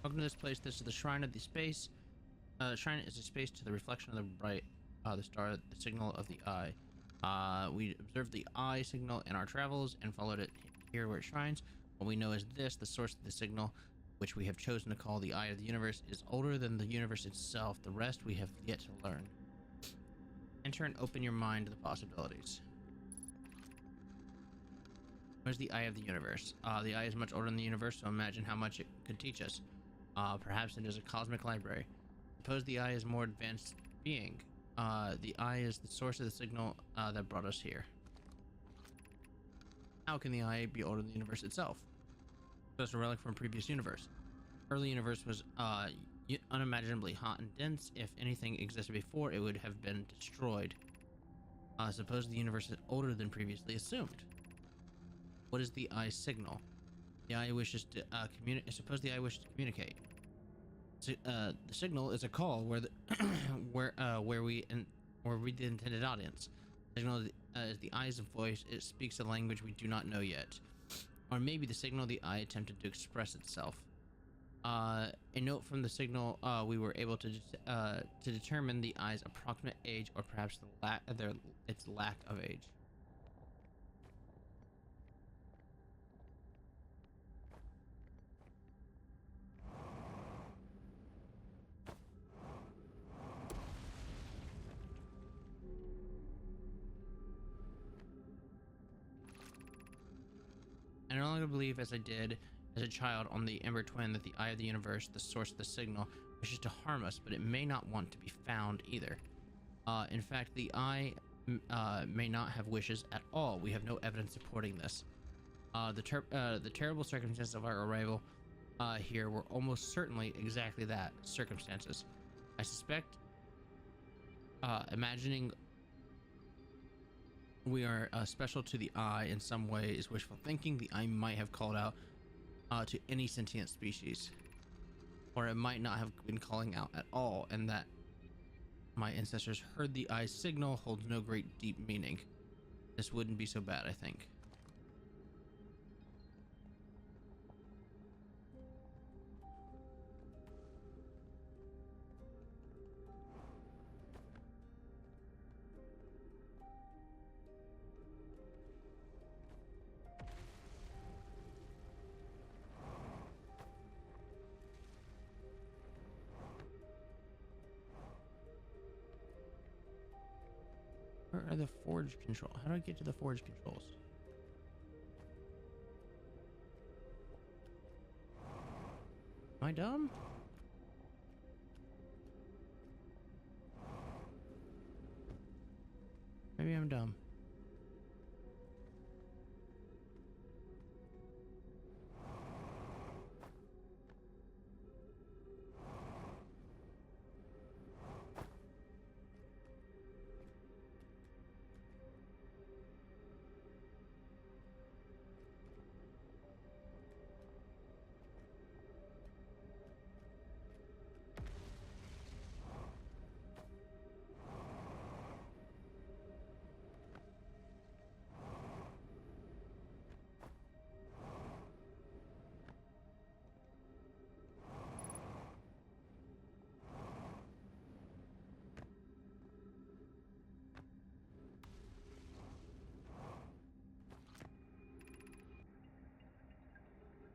Welcome to this place. This is the Shrine of the Space. Shrine is a space to the reflection of the bright, the star, the signal of the eye. We observed the eye signal in our travels and followed it here where it shines. What we know is this: the source of the signal, which we have chosen to call the eye of the universe, is older than the universe itself. The rest we have yet to learn. Enter and open your mind to the possibilities. Where's the eye of the universe? The eye is much older than the universe, so imagine how much it could teach us. Perhaps it is a cosmic library. Suppose the eye is more advanced being. The eye is the source of the signal that brought us here. How can the eye be older than the universe itself? Just a relic from a previous universe. Early universe was unimaginably hot and dense. If anything existed before, it would have been destroyed. Suppose the universe is older than previously assumed. What is the eye's signal? The eye wishes to communicate. Suppose the eye wishes to communicate. The signal is a call where the where we the intended audience. The signal is the eye's voice. It speaks a language we do not know yet, or maybe the signal the eye attempted to express itself. A note from the signal we were able to determine the eye's approximate age, or perhaps its lack of age. I no longer believe, as I did as a child, on the Ember Twin, that the eye of the universe, the source of the signal, wishes to harm us, but it may not want to be found either. In fact, the eye may not have wishes at all. We have no evidence supporting this. The terrible circumstances of our arrival here were almost certainly exactly that, circumstances. I suspect, imagining we are special to the eye in some way is wishful thinking. The eye might have called out to any sentient species, or it might not have been calling out at all, and that my ancestors heard the eye's signal holds no great deep meaning. This wouldn't be so bad, I think. Where are the forge control? How do I get to the forge controls? Am I dumb? Maybe I'm dumb.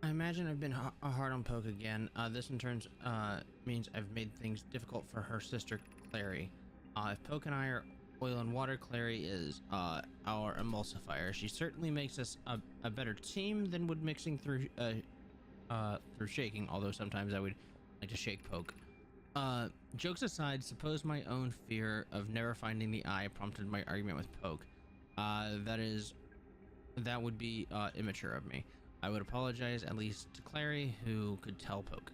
I imagine I've been hard on Poke again. This in turn means I've made things difficult for her sister Clary. If Poke and I are oil and water, Clary is our emulsifier. She certainly makes us a better team than would mixing through shaking, although sometimes I would like to shake Poke. Jokes aside, suppose my own fear of never finding the eye prompted my argument with Poke. That would be immature of me. I would apologize at least to Clary, who could tell Poke.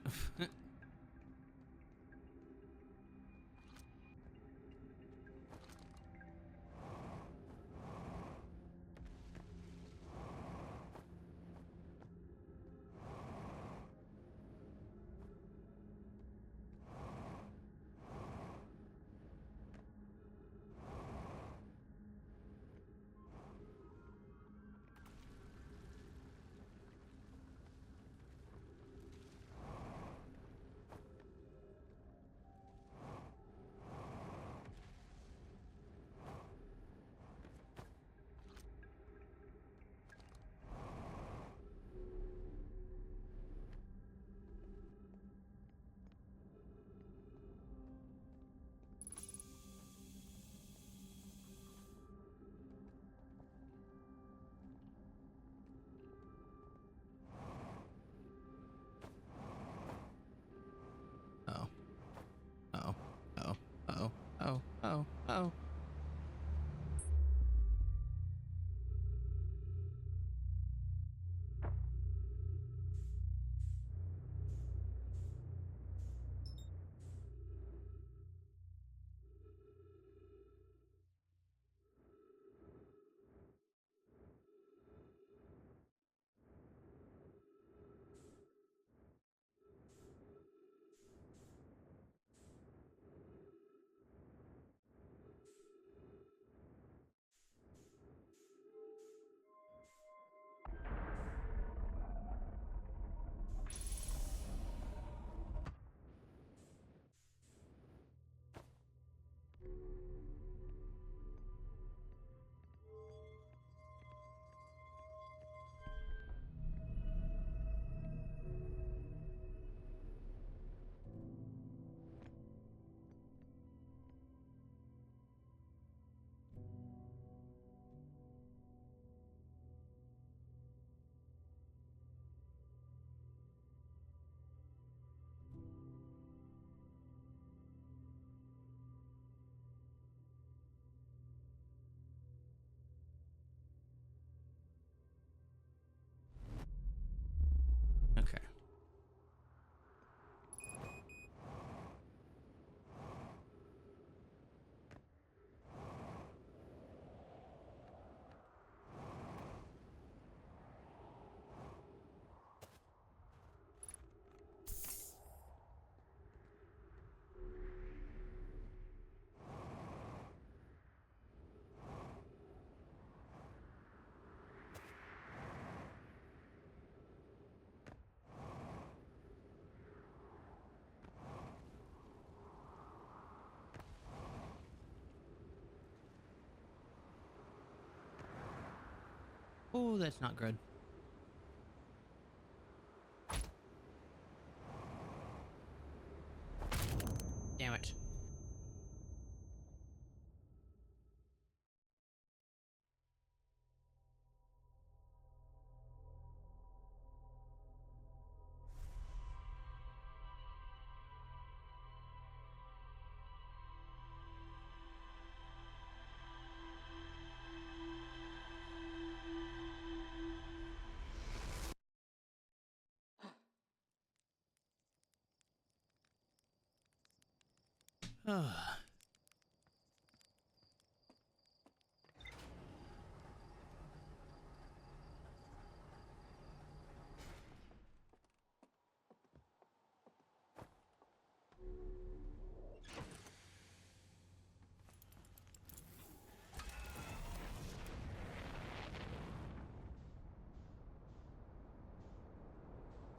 Oh, oh, oh, oh, oh, oh, oh. Okay. Oh, that's not good. Damn it.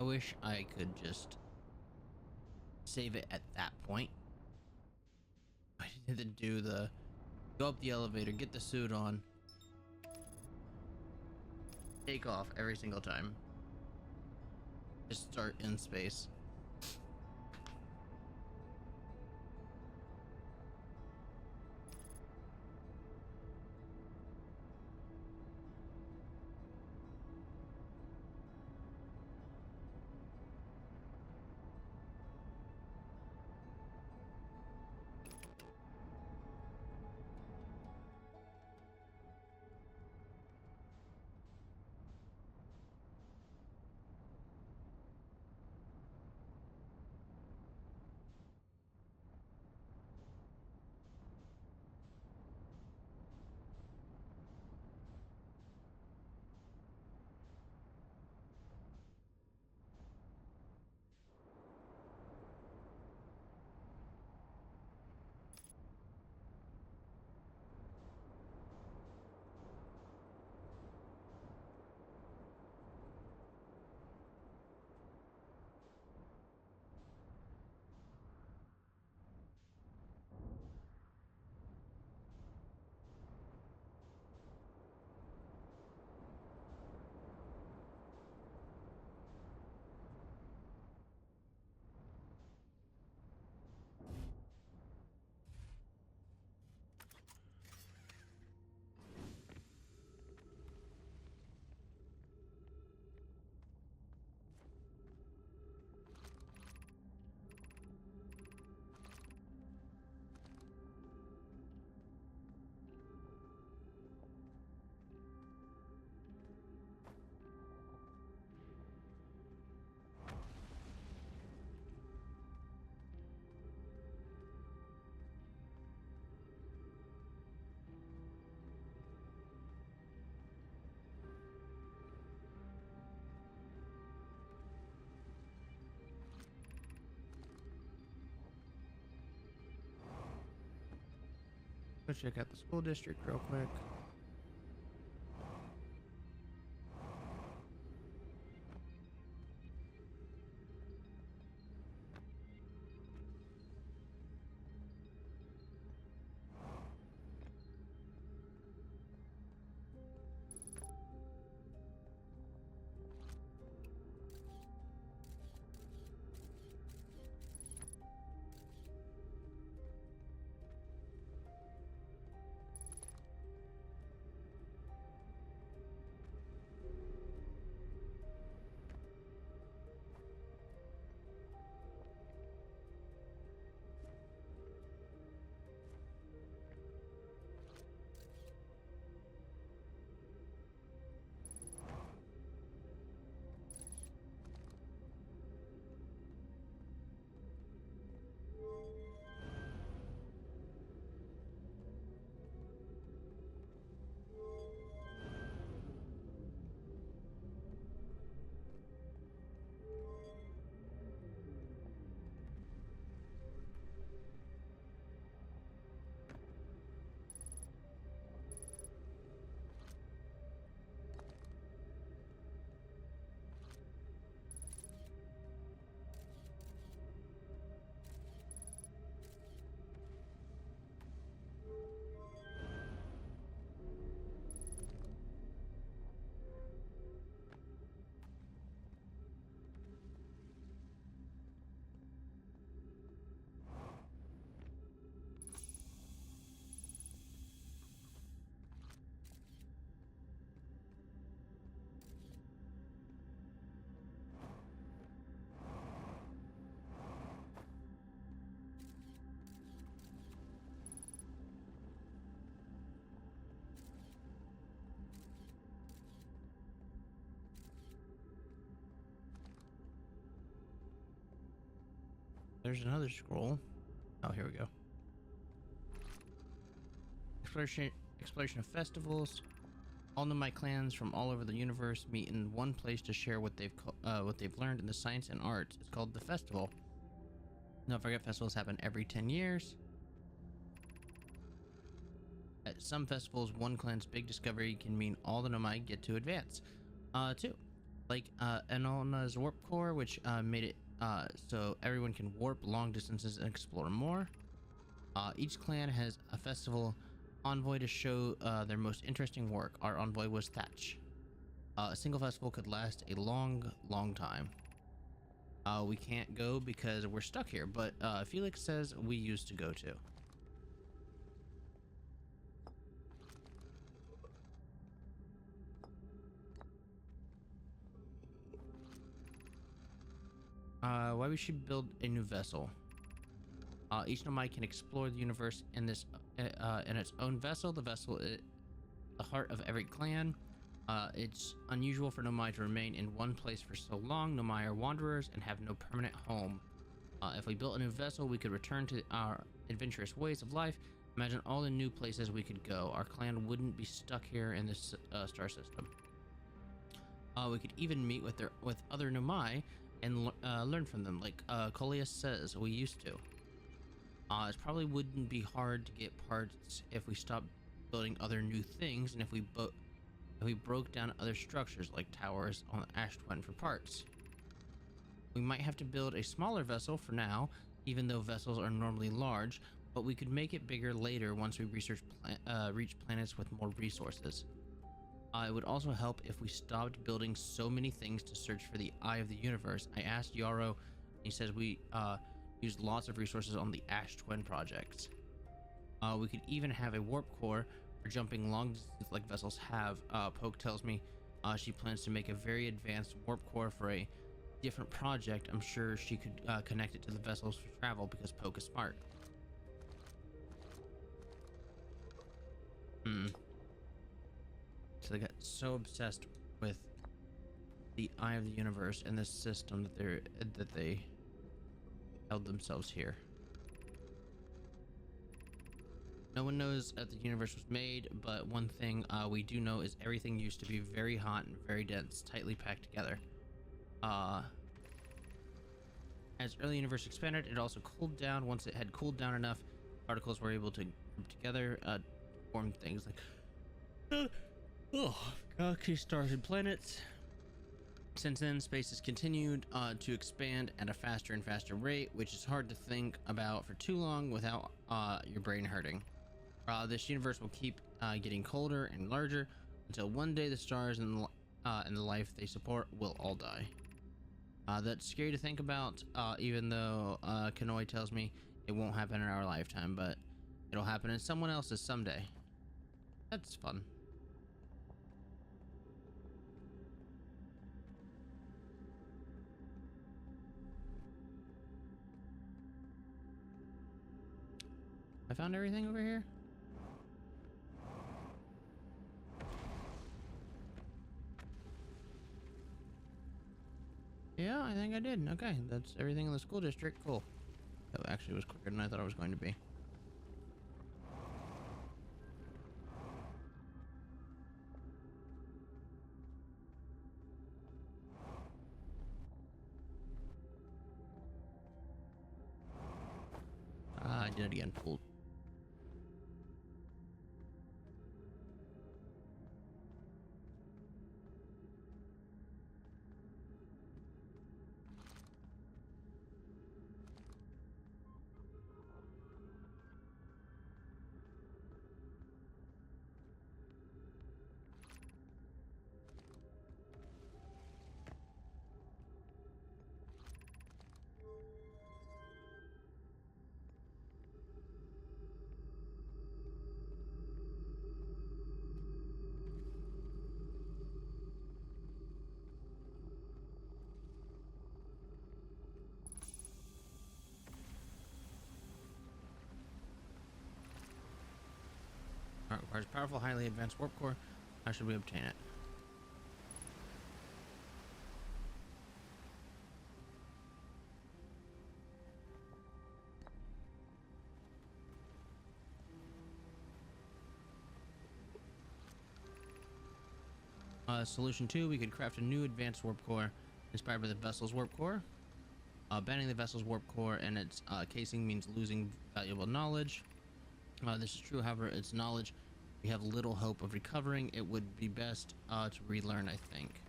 I wish I could just save it at that point. I didn't do the go up the elevator, get the suit on, take off every single time. Just start in space. Go check out the school district real quick. There's another scroll. Oh, here we go. exploration of festivals. All Nomai clans from all over the universe meet in one place to share what they've learned in the science and arts. It's called the festival. Don't forget, festivals happen every 10 years. At some festivals, one clan's big discovery can mean all the Nomai get to advance. Too. Like Enona's warp core, which made it so everyone can warp long distances and explore more. Each clan has a festival envoy to show their most interesting work. Our envoy was Thatch. A single festival could last a long, long time. We can't go because we're stuck here, but Felix says we used to go to. Why we should build a new vessel. Each Nomai can explore the universe in its own vessel. The vessel is the heart of every clan. It's unusual for Nomai to remain in one place for so long. Nomai are wanderers and have no permanent home. If we built a new vessel, we could return to our adventurous ways of life. Imagine all the new places we could go. Our clan wouldn't be stuck here in this star system. We could even meet with other Nomai and learn from them, like Coleus says we used to. It probably wouldn't be hard to get parts if we stopped building other new things, and if we broke down other structures like towers on the Ash Twin for parts. We might have to build a smaller vessel for now, even though vessels are normally large, but we could make it bigger later once we reach planets with more resources. It would also help if we stopped building so many things to search for the Eye of the Universe. I asked Yarrow, and he says we used lots of resources on the Ash Twin projects. We could even have a warp core for jumping long distance like vessels have. Poke tells me she plans to make a very advanced warp core for a different project. I'm sure she could connect it to the vessels for travel because Poke is smart. So they got so obsessed with the Eye of the Universe and this system that they held themselves here. No one knows that the universe was made, but one thing we do know is everything used to be very hot and very dense, tightly packed together. As early universe expanded, it also cooled down. Once it had cooled down enough, particles were able to group together, form things like galaxy stars and planets. Since then, space has continued to expand at a faster and faster rate, which is hard to think about for too long without your brain hurting. This universe will keep getting colder and larger until one day the stars and the life they support will all die. That's scary to think about, even though Kanoi tells me it won't happen in our lifetime, but it'll happen in someone else's someday. That's fun. I found everything over here. Yeah, I think I did. Okay, that's everything in the school district. Cool. That actually was quicker than I thought it was going to be. I did it again. Cool. Requires powerful, highly advanced warp core. How should we obtain it? Solution 2, we could craft a new advanced warp core inspired by the vessel's warp core. Banning the vessel's warp core and its casing means losing valuable knowledge. This is true, however, its knowledge we have little hope of recovering. It would be best to relearn, I think.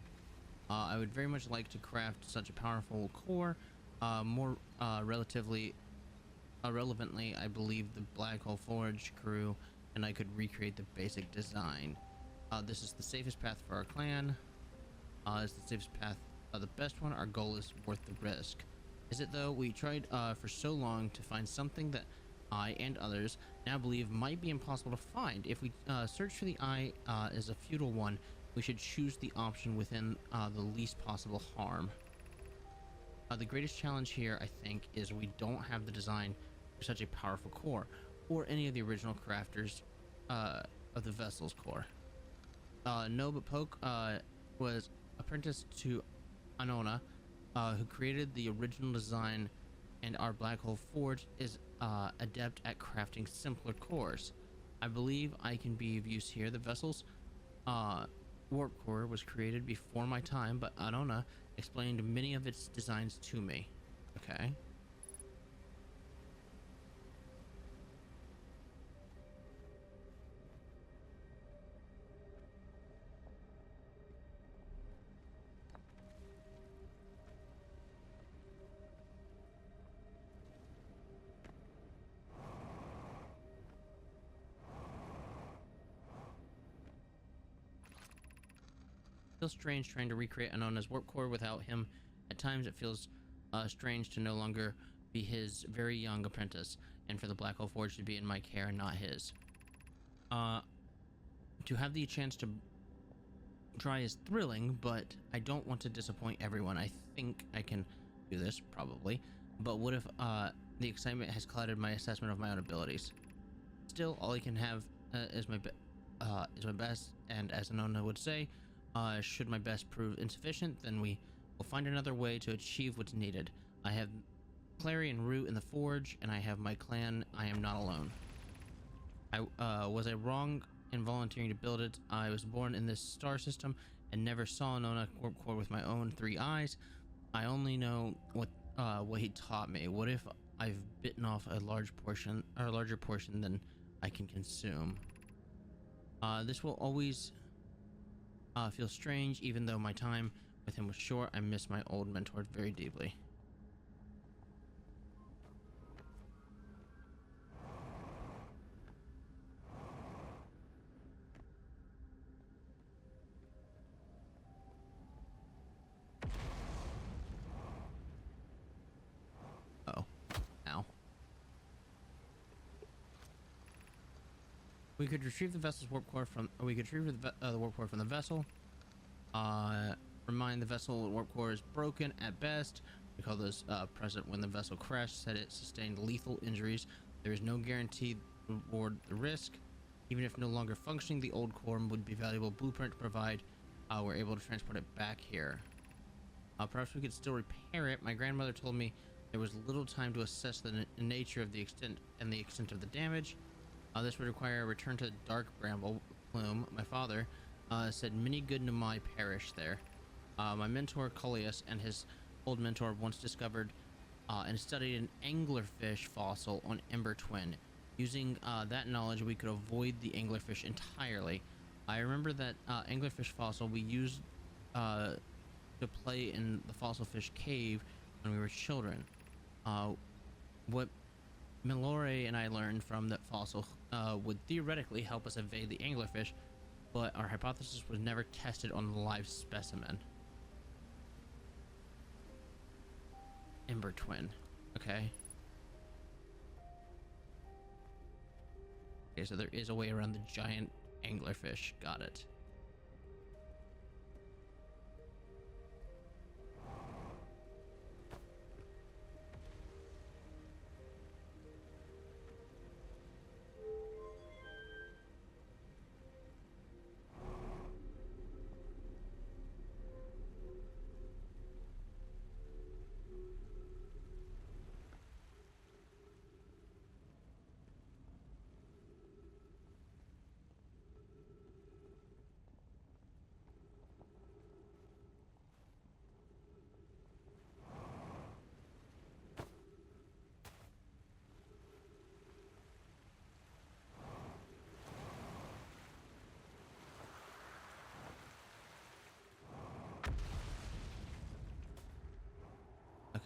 I would very much like to craft such a powerful core. More relevantly, I believe the Black Hole Forge crew and I could recreate the basic design. This is the safest path for our clan. It's the safest path, the best one. Our goal is worth the risk. Is it though? We tried for so long to find something that I and others now believe might be impossible to find. If we search for the eye as a futile one, we should choose the option within the least possible harm. The greatest challenge here, I think, is we don't have the design for such a powerful core, or any of the original crafters of the vessel's core. No, but Poke was apprenticed to Anona, who created the original design, and our Black Hole Forge is adept at crafting simpler cores. I believe I can be of use here. The vessel's warp core was created before my time, but Anona explained many of its designs to me. Okay. Feels strange trying to recreate Anona's warp core without him. At times it feels strange to no longer be his very young apprentice, and for the Black Hole Forge to be in my care and not his. To have the chance to try is thrilling, but I don't want to disappoint everyone. I think I can do this, probably, but what if the excitement has clouded my assessment of my own abilities? Still, all I can have is my best, and as Anona would say, should my best prove insufficient, then we will find another way to achieve what's needed. I have Clarion Root in the Forge, and I have my clan. I am not alone. Was I wrong in volunteering to build it? I was born in this star system and never saw Anona warp core with my own 3 eyes. I only know what he taught me. What if I've bitten off a larger portion than I can consume? This will always feel strange, even though my time with him was short. I miss my old mentor very deeply. Oh, ow. We could retrieve the vessel's warp core from. We could retrieve the warp core from the vessel. Remind the vessel warp core is broken at best. Recall those present when the vessel crashed said it sustained lethal injuries. There is no guarantee reward the risk. Even if no longer functioning, the old core would be valuable blueprint to provide. We're able to transport it back here. Perhaps we could still repair it. My grandmother told me there was little time to assess the nature of the extent of the damage. This would require a return to Dark Bramble Plume. My father said many good Namai perished there. My mentor Coleus and his old mentor once discovered and studied an anglerfish fossil on Ember Twin. Using that knowledge, we could avoid the anglerfish entirely. I remember that anglerfish fossil we used to play in the fossil fish cave when we were children. What Milore and I learned from that fossil would theoretically help us evade the anglerfish, but our hypothesis was never tested on the live specimen. Ember Twin. Okay. Okay, so there is a way around the giant anglerfish. Got it.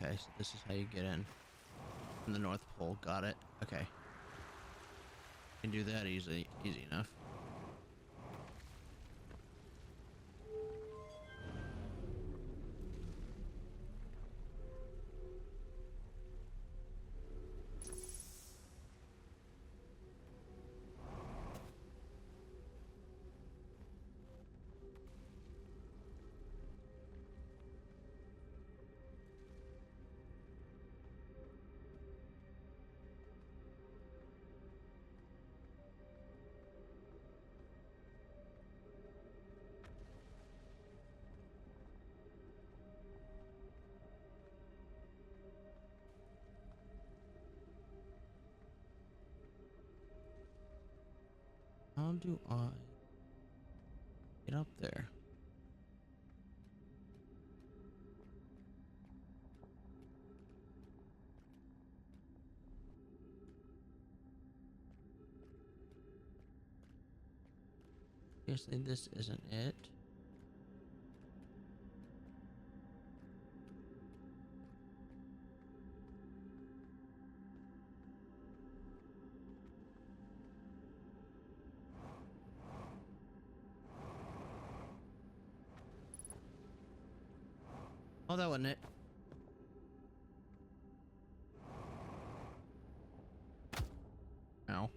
Okay, so this is how you get in from the North Pole. Got it. Okay. Can do that easy enough. How do I get up there? Obviously, this isn't it. Oh, that wasn't it. No.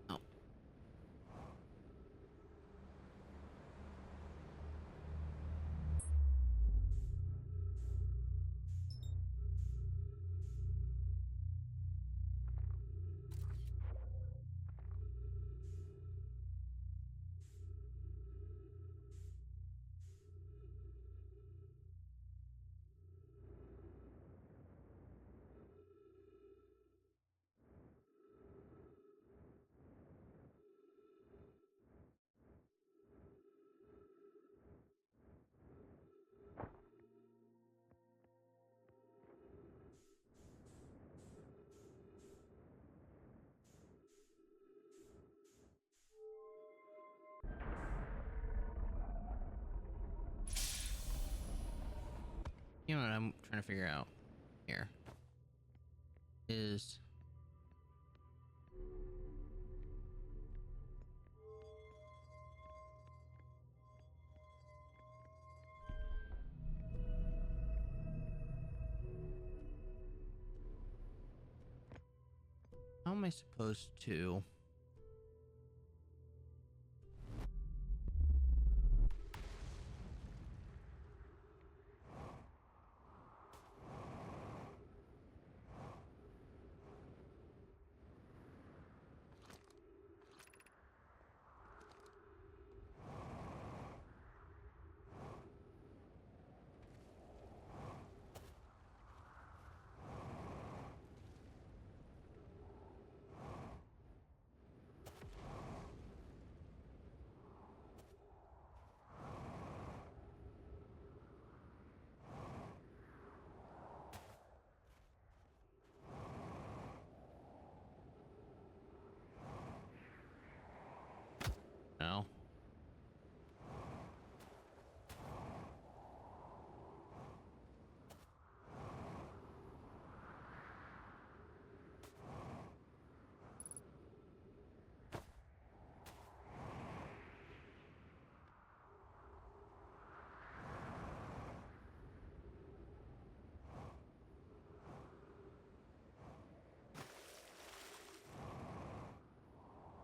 Oh. You know what I'm trying to figure out here is how am I supposed to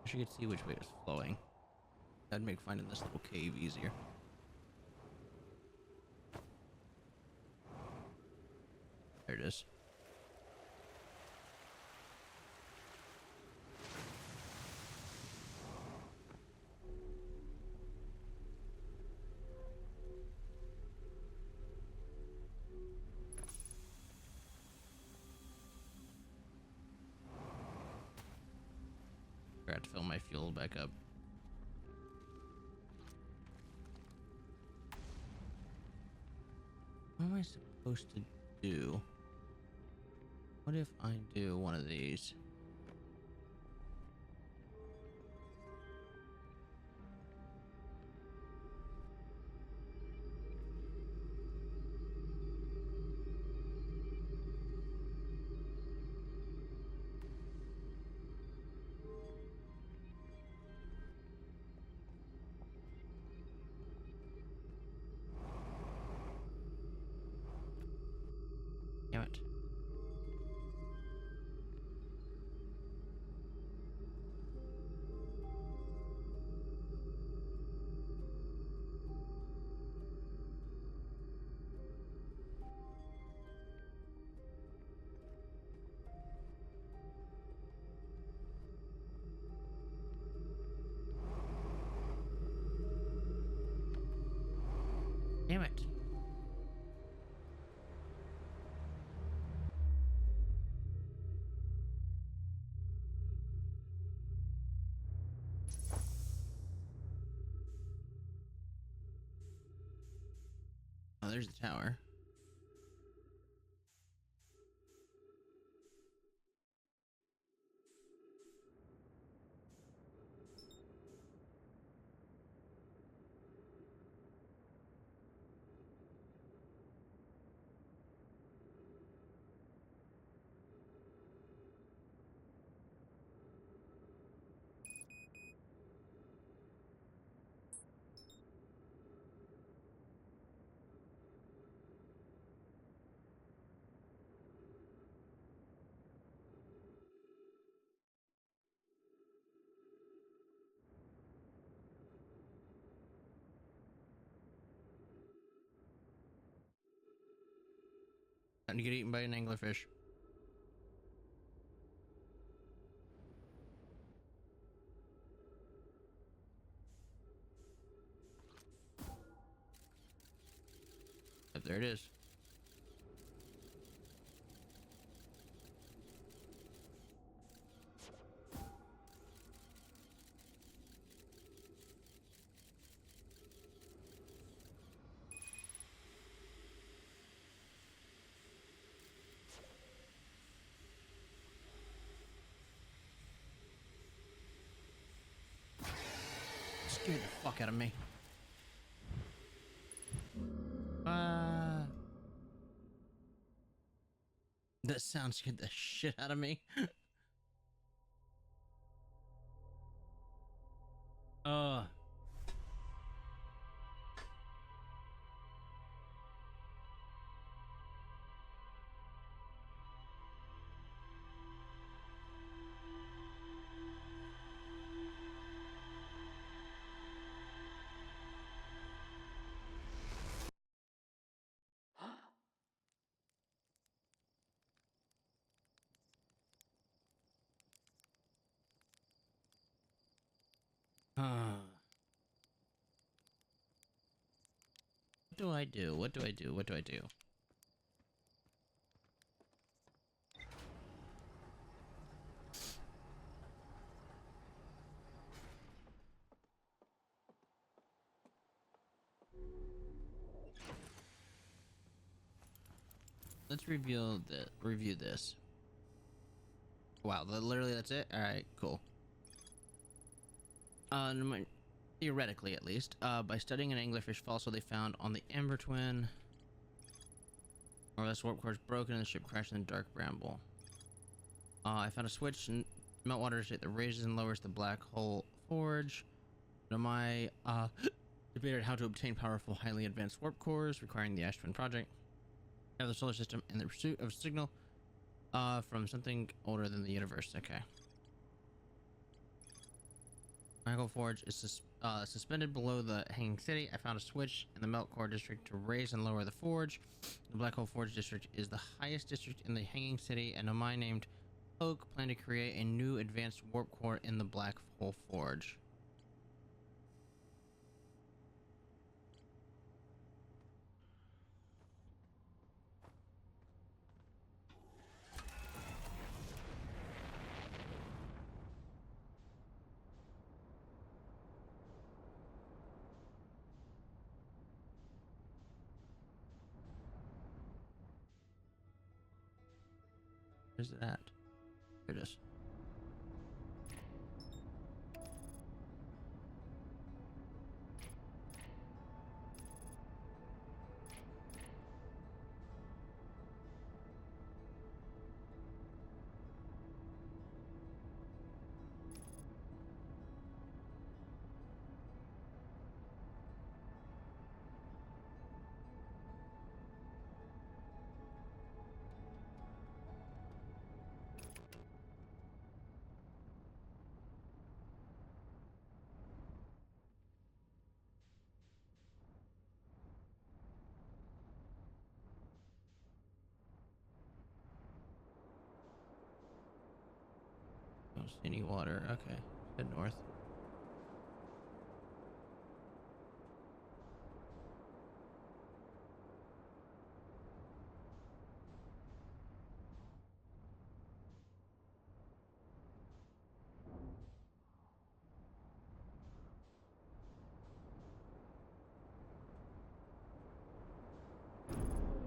wish you could see which way it's flowing. That'd make finding this little cave easier. There it is. Forgot to fill my fuel back up. What am I supposed to do? What if I do one of these? Damn it. Damn it. Oh, there's the tower. Time to get eaten by an anglerfish. Yep, there it is. Scared the fuck out of me. That sound scared the shit out of me. uh What do I do? What do I do? What do I do? Let's review this. Wow, literally that's it? Alright, cool. Theoretically at least, by studying an anglerfish fossil they found on the Ember Twin. More or less warp core is broken and the ship crashed in the dark bramble. I found a switch in meltwater that raises and lowers the black hole forge. But my debated how to obtain powerful, highly advanced warp cores requiring the Ash Twin project. I have the solar system in the pursuit of a signal from something older than the universe. Okay. Michael Forge is suspended below the Hanging City. I found a switch in the Melt Core district to raise and lower the forge. The Black Hole Forge district is the highest district in the Hanging City, and a mine named Oak plan to create a new advanced warp core in the Black Hole Forge. Where's it at? Here it is. Don't see any water. Okay, head north.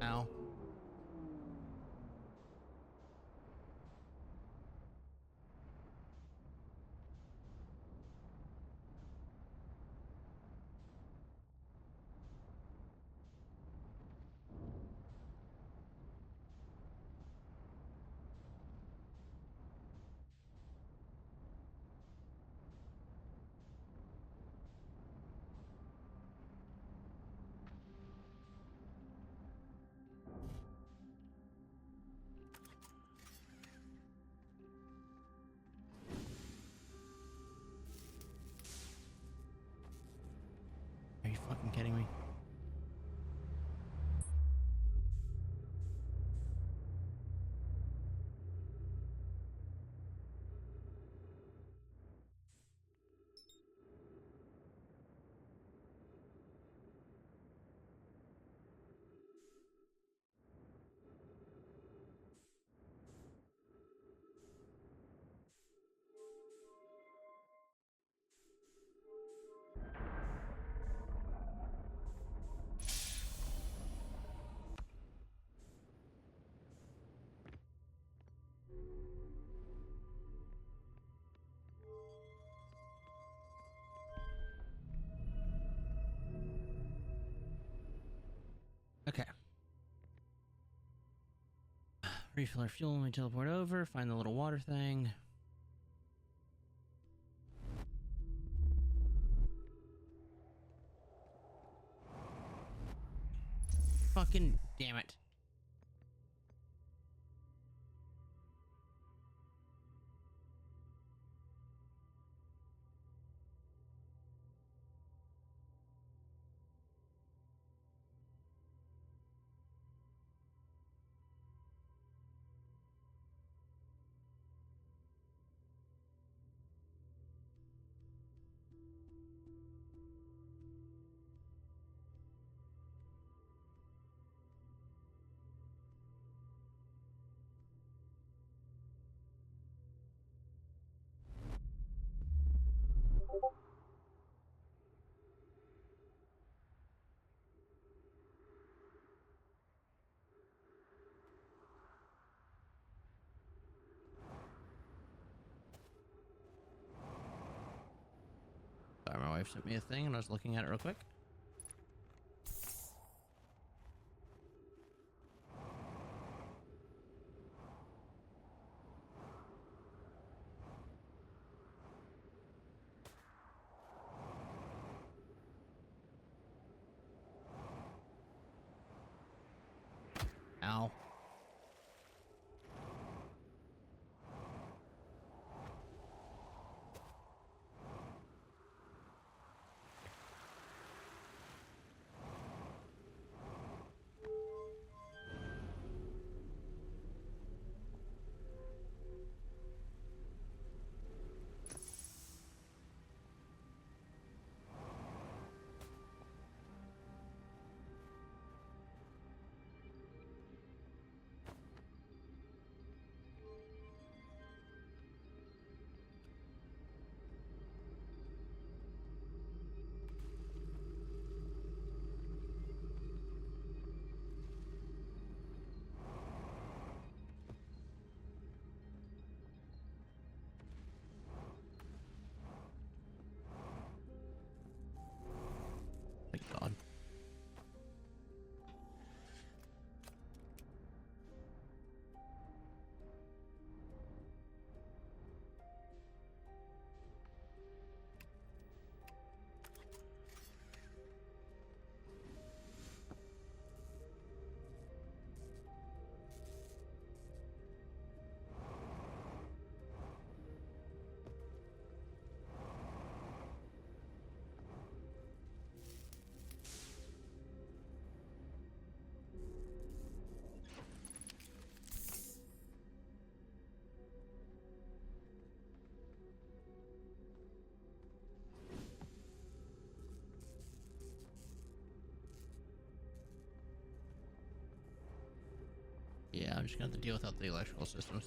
Ow. Are you fucking kidding me? Okay. Refill our fuel when we teleport over. Find the little water thing. Fucking damn it. Sorry, my wife sent me a thing and I was looking at it real quick. Ow. Thank God. Yeah, I'm just gonna have to deal without the electrical systems.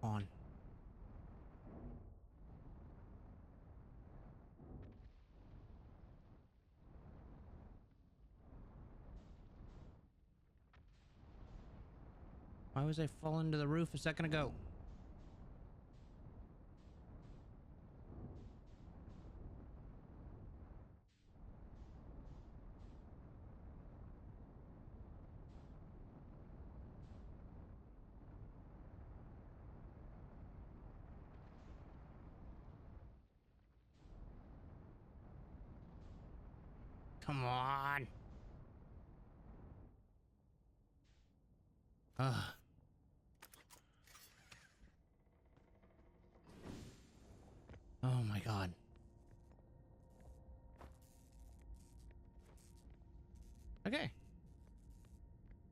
On. Why was I falling into the roof a second ago? Come on. Ugh. Oh my God. Okay.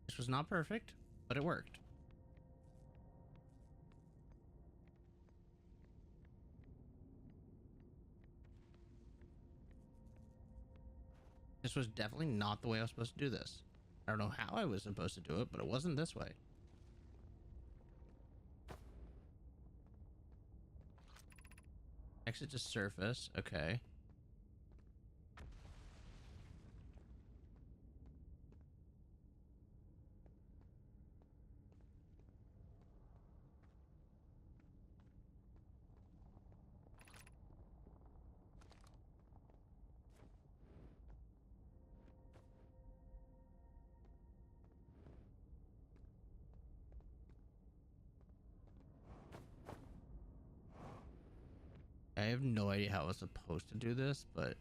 This was not perfect, but it worked. This was definitely not the way I was supposed to do this. I don't know how I was supposed to do it, but it wasn't this way. Exit to surface. Okay. I have no idea how I was supposed to do this, but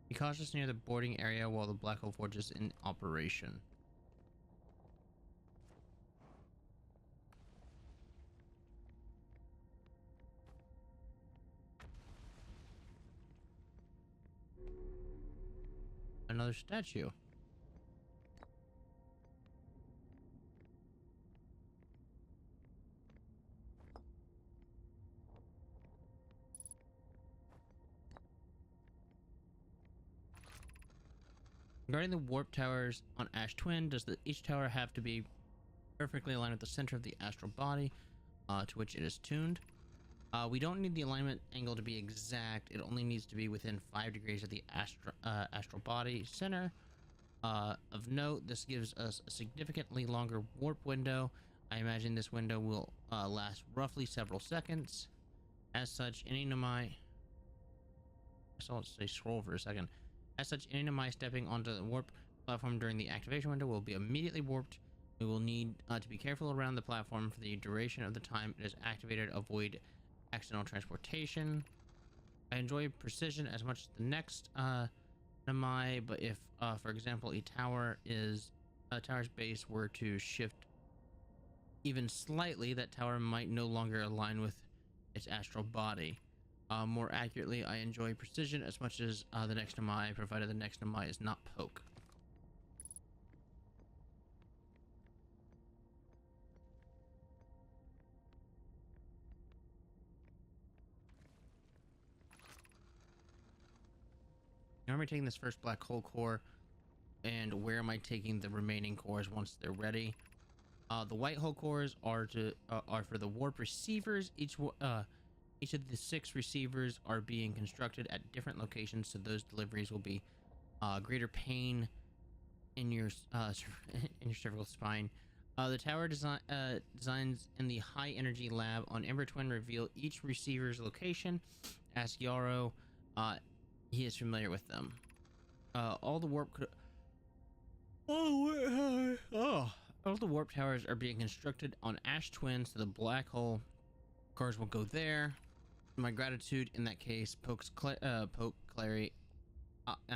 be cautious near the boarding area while the black hole forge is in operation. Another statue. Regarding the warp towers on Ash Twin, does each tower have to be perfectly aligned with the center of the astral body to which it is tuned? We don't need the alignment angle to be exact. It only needs to be within 5 degrees of the astral body center. Of note, this gives us a significantly longer warp window. I imagine this window will last roughly several seconds. As such, any Nomai... So let's say scroll for a second. As such, any Nomai stepping onto the warp platform during the activation window will be immediately warped. We will need to be careful around the platform for the duration of the time it is activated. Avoid accidental transportation. I enjoy precision as much as the next Nomai, but if, for example, a tower's base were to shift even slightly, that tower might no longer align with its astral body. More accurately, I enjoy precision as much as the next Nomai, provided the next Nomai is not poke. Now am I taking this first black hole core, and where am I taking the remaining cores once they're ready? The white hole cores are for the warp receivers. Each of the 6 receivers are being constructed at different locations, so those deliveries will be greater pain in your in your cervical spine. The tower designs in the high energy lab on Ember Twin reveal each receiver's location. Ask Yarrow. He is familiar with them. All the warp all the warp towers are being constructed on Ash Twin, so the black hole cars will go there. My gratitude in that case. Poke Clary.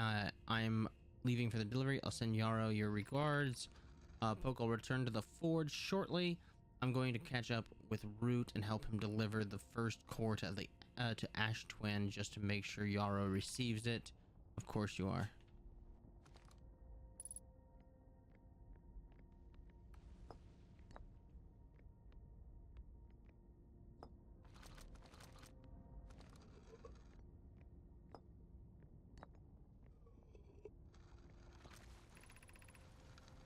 I'm leaving for the delivery. I'll send Yarrow your regards. Poke will return to the forge shortly. I'm going to catch up with Root and help him deliver the first core to the to Ash Twin just to make sure Yarrow receives it. Of course you are.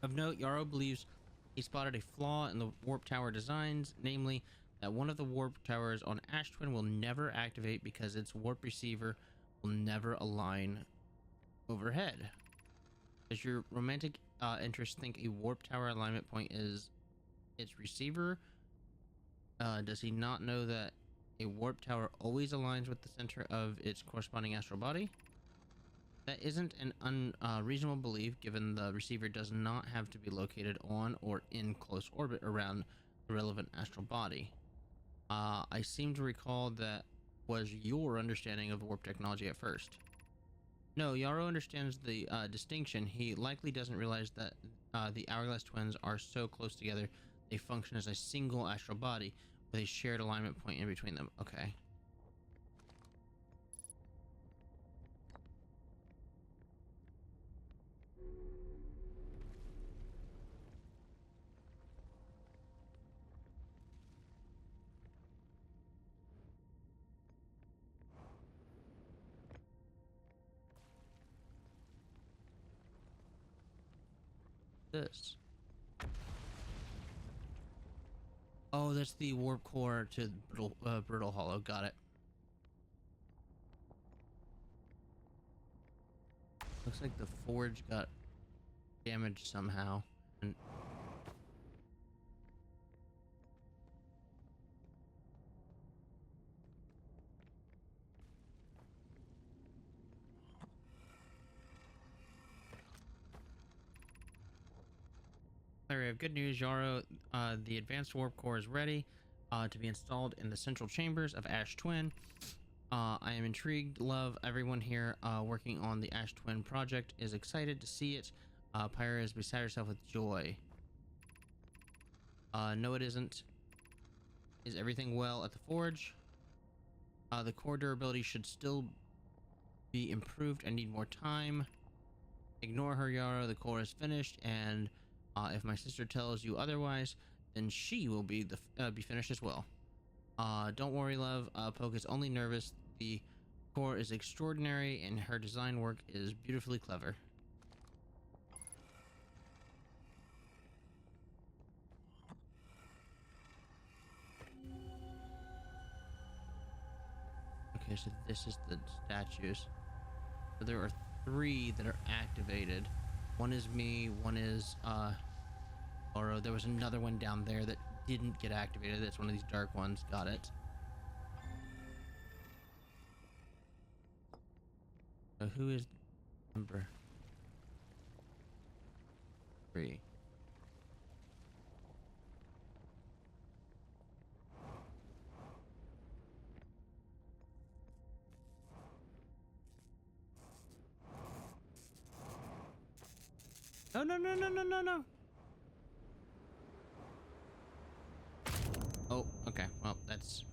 Of note, Yarrow believes he spotted a flaw in the warp tower designs, namely that one of the warp towers on Ash Twin will never activate because its warp receiver will never align overhead. Does your romantic interest think a warp tower alignment point is its receiver? Does he not know that a warp tower always aligns with the center of its corresponding astral body? That isn't an unreasonable belief, given the receiver does not have to be located on or in close orbit around the relevant astral body. I seem to recall that was your understanding of warp technology at first. No, Yarrow understands the distinction. He likely doesn't realize that the Hourglass twins are so close together they function as a single astral body with a shared alignment point in between them. Okay. This. Oh, that's the warp core to Brittle Hollow. Got it. Looks like the forge got damaged somehow. And we have good news, Yarrow. The advanced warp core is ready to be installed in the central chambers of Ash Twin. I am intrigued. Love, everyone here working on the Ash Twin project is excited to see it. Pyra is beside herself with joy. No, it isn't. Is everything well at the forge? The core durability should still be improved. I need more time. Ignore her, Yarrow. The core is finished, and if my sister tells you otherwise, then she will be finished as well. Don't worry, love. Poke is only nervous. The core is extraordinary, and her design work is beautifully clever. Okay, so this is the statues. So there are 3 that are activated. One is me, one is Oro. There was another one down there that didn't get activated. That's one of these dark ones. Got it. So who is number 3? No, no, no, no, no, no, no. Oh, okay. Well, that's...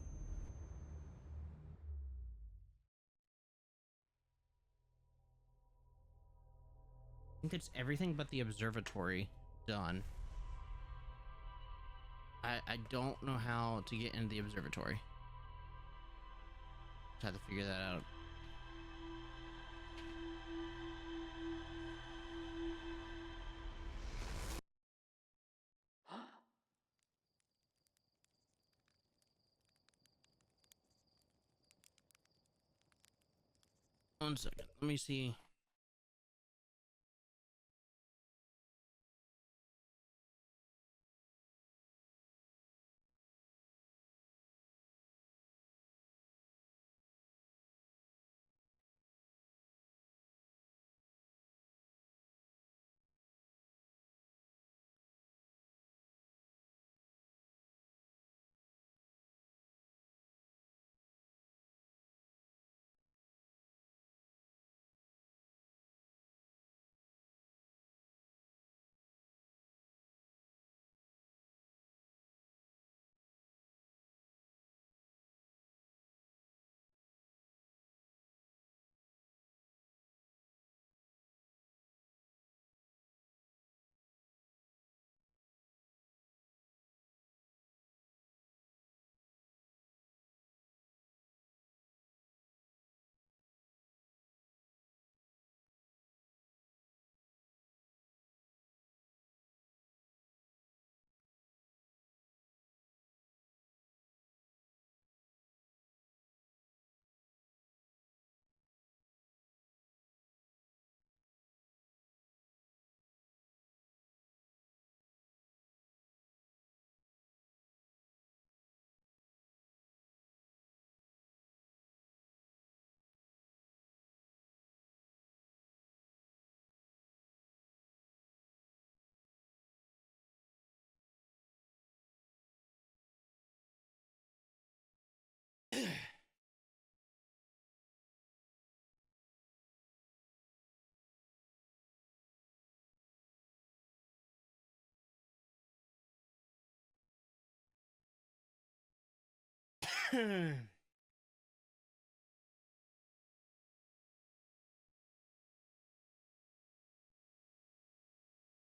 I think it's everything but the observatory done. I don't know how to get into the observatory. Just have to figure that out. One second. Let me see.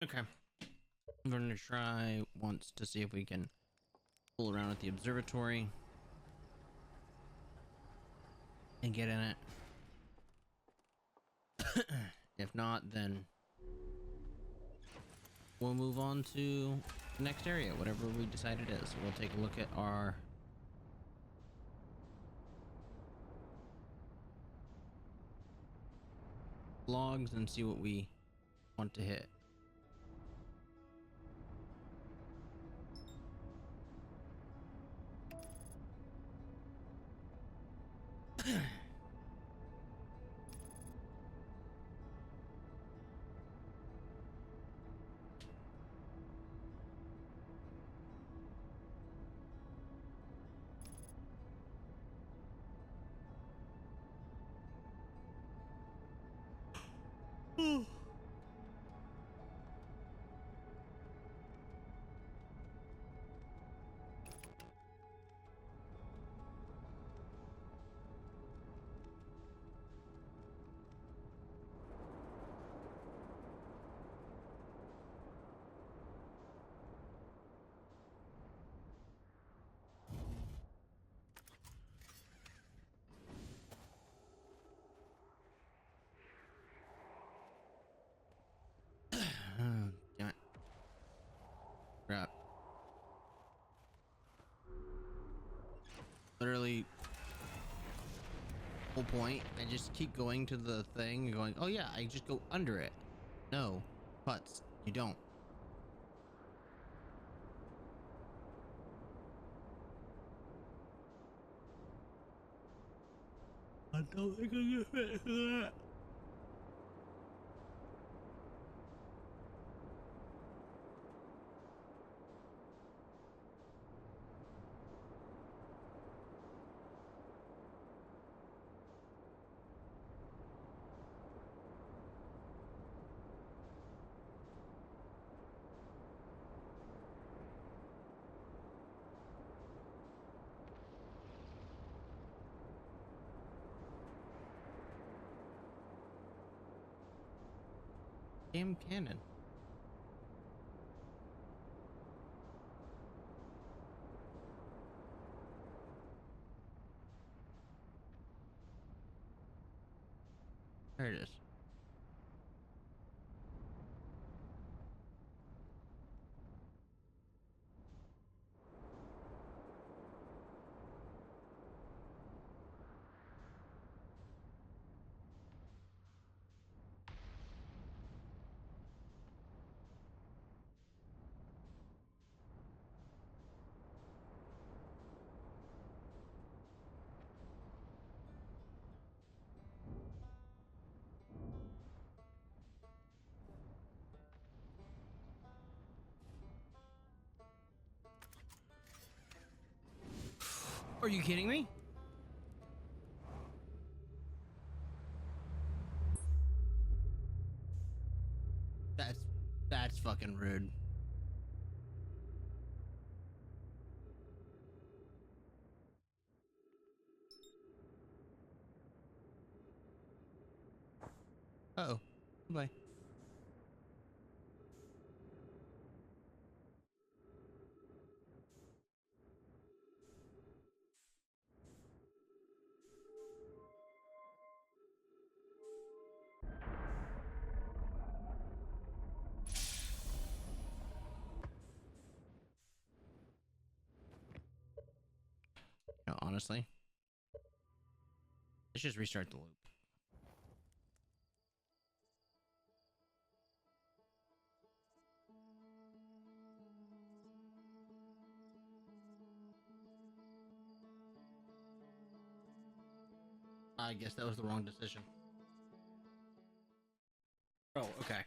Okay. I'm going to try once to see if we can fool around with the observatory and get in it. If not, then we'll move on to the next area, whatever we decide it is. We'll take a look at our logs and see what we want to hit. Damn it. Crap. Literally whole point. I just keep going to the thing and going, oh yeah, I just go under it. No, putts, you don't. I don't think I can fit that. Damn cannon. There it is. Are you kidding me? That's that's fucking rude. Uh-oh. Bye. No, honestly. Let's just restart the loop. I guess that was the wrong decision. Oh, okay.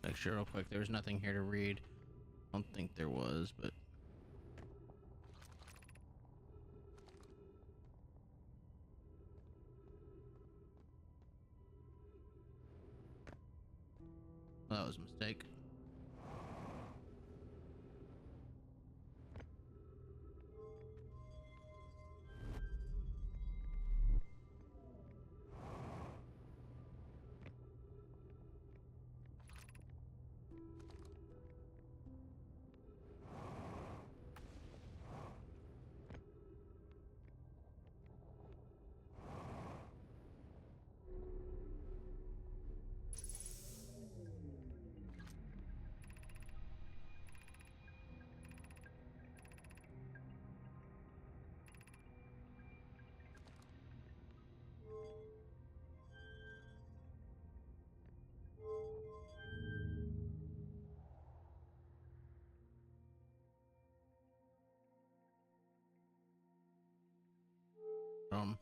Make sure real quick. There was nothing here to read. I don't think there was, but well, that was a mistake. Um,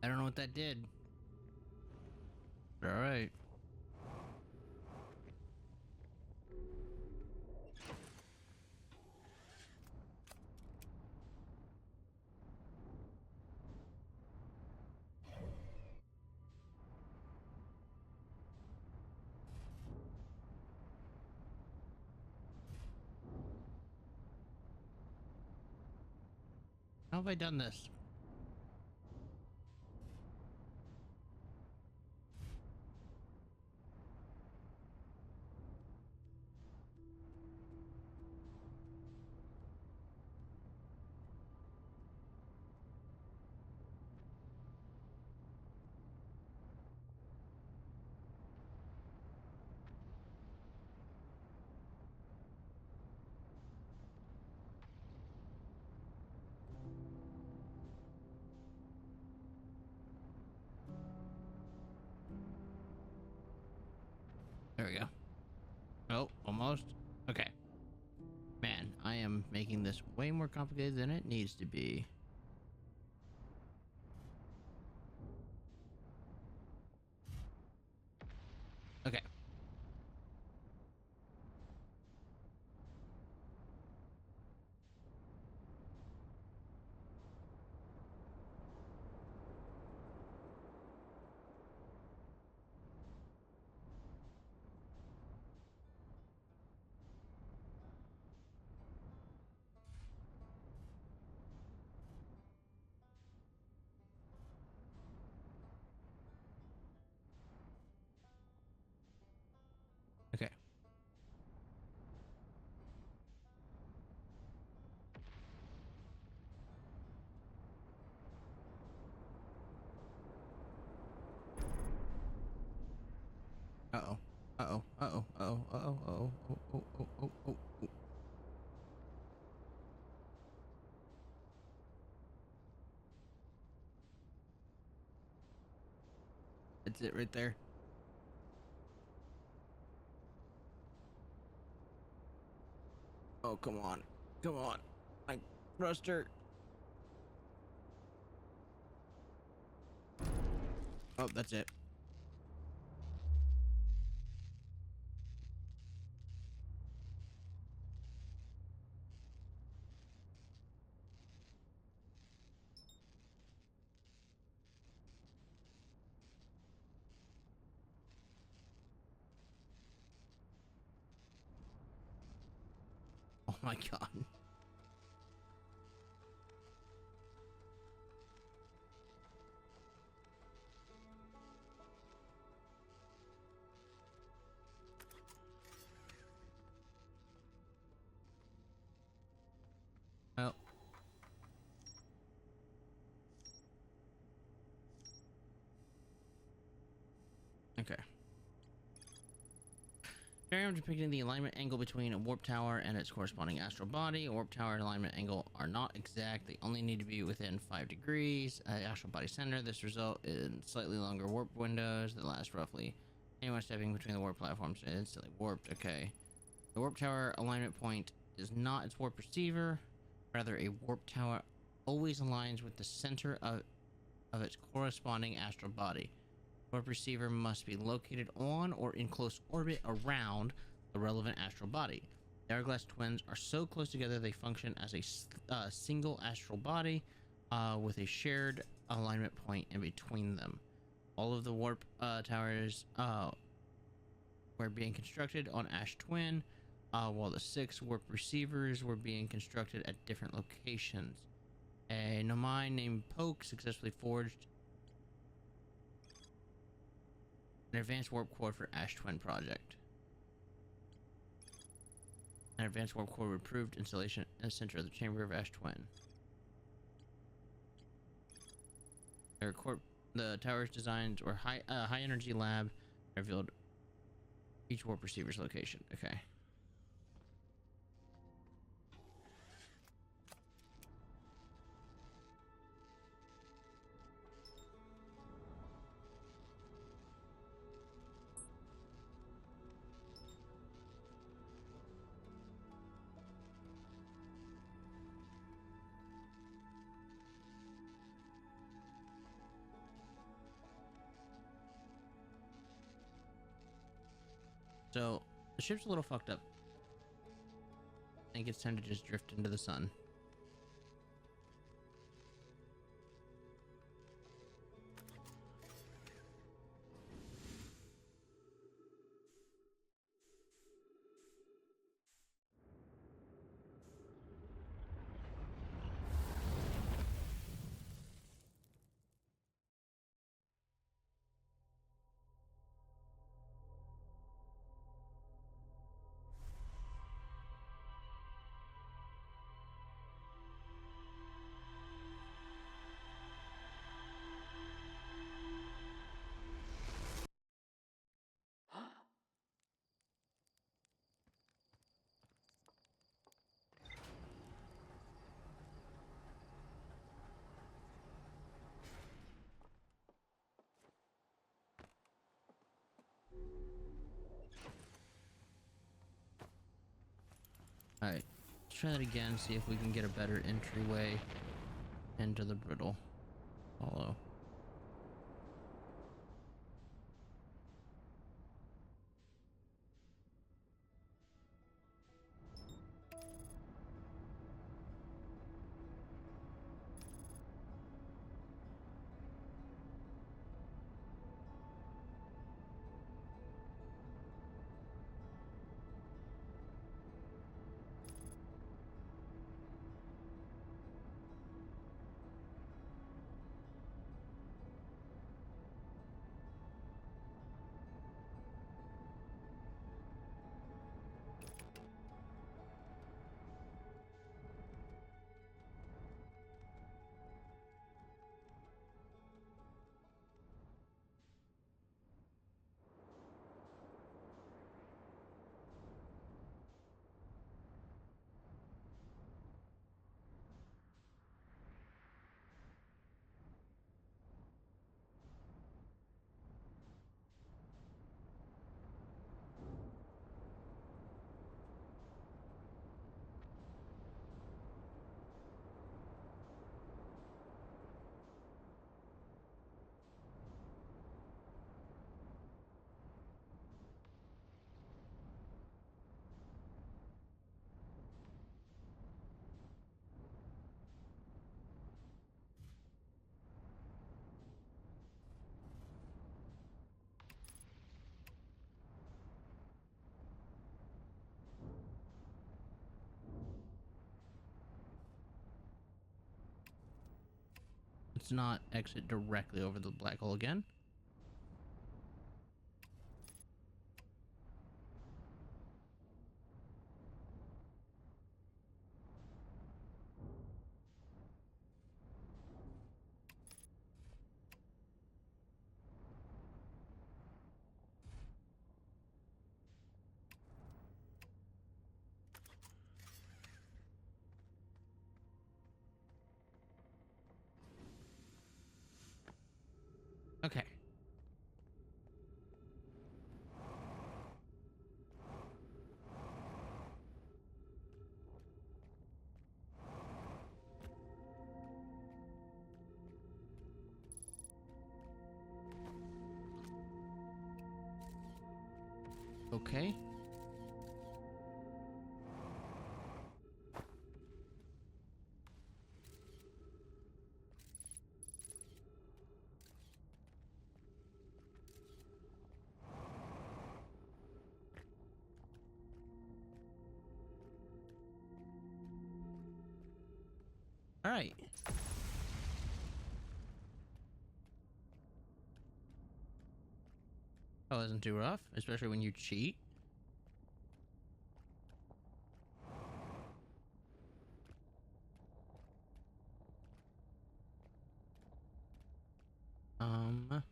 I don't know what that did. But all right. How have I done this? There we go. Oh, almost. Okay. Man, I am making this way more complicated than it needs to be. Okay. Okay. Uh-oh. Uh-oh. Uh-oh. Uh-oh. Uh-oh. Uh-oh. Oh, oh, oh, oh, oh, oh. That's it right there. Oh, come on. Come on. My thruster. Oh, that's it. Oh my god. Well, Okay. Diagram depicting the alignment angle between a warp tower and its corresponding astral body. A warp tower and alignment angle are not exact. They only need to be within 5 degrees. Astral body center. This result in slightly longer warp windows that last roughly. Anyone stepping between the warp platforms is instantly warped. Okay. The warp tower alignment point is not its warp receiver. Rather, a warp tower always aligns with the center of its corresponding astral body. Warp receiver must be located on or in close orbit around the relevant astral body. The hourglass twins are so close together they function as a single astral body with a shared alignment point in between them. All of the warp towers were being constructed on Ash Twin, while the 6 warp receivers were being constructed at different locations. A Nomai named Poke successfully forged an advanced warp core for Ash Twin project. An advanced warp core approved installation in the center of the chamber of Ash Twin. The tower's designs were high energy lab revealed each warp receiver's location. Okay. So, the ship's a little fucked up. I think it's time to just drift into the sun. Alright, let's try that again, see if we can get a better entryway into the brittle hollow. Let's not exit directly over the black hole again. Okay. Okay. All right. That wasn't too rough, especially when you cheat. Um,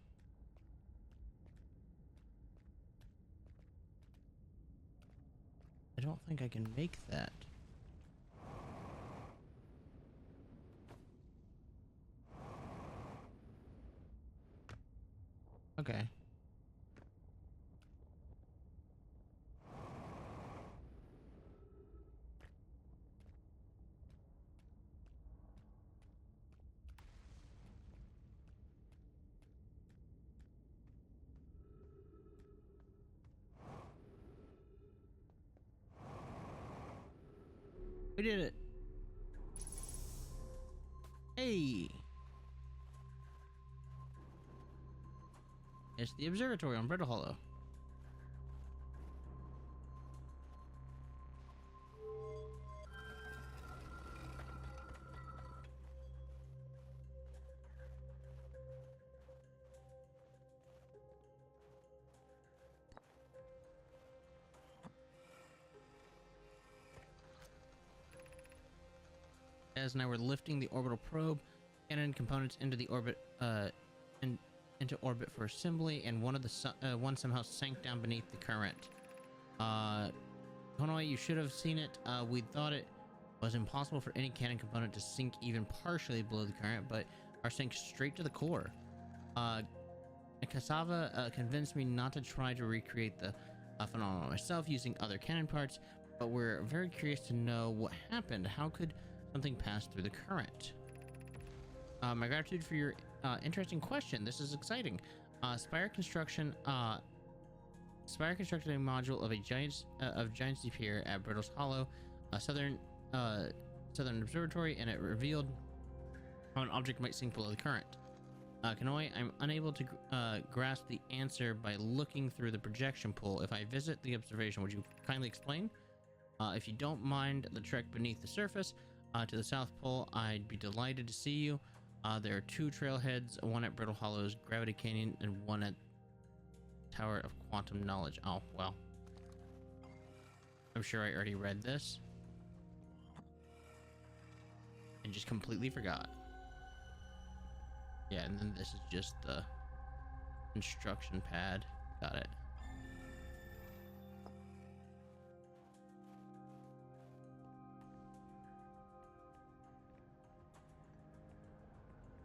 I don't think I can make that. Okay. We did it. Hey. It's the observatory on Brittle Hollow. As now we're lifting the orbital probe and components into the orbit, into orbit for assembly, and one somehow sank down beneath the current. Konoi, you should have seen it. We thought it was impossible for any cannon component to sink even partially below the current, but are sank straight to the core. Cassava convinced me not to try to recreate the phenomenon myself using other cannon parts, but we're very curious to know what happened. How could something pass through the current? My gratitude for your interesting question. This is exciting. Spire constructed a module of a giant deep here at Brittle's Hollow, southern observatory, and it revealed how an object might sink below the current. Kanoi, I'm unable to grasp the answer by looking through the projection pool. If I visit the observation, would you kindly explain? If you don't mind the trek beneath the surface to the South Pole, I'd be delighted to see you. There are two trailheads, one at Brittle Hollow's Gravity Canyon and one at Tower of Quantum Knowledge. Oh, well. I'm sure I already read this and just completely forgot. Yeah, and then this is just the instruction pad. Got it.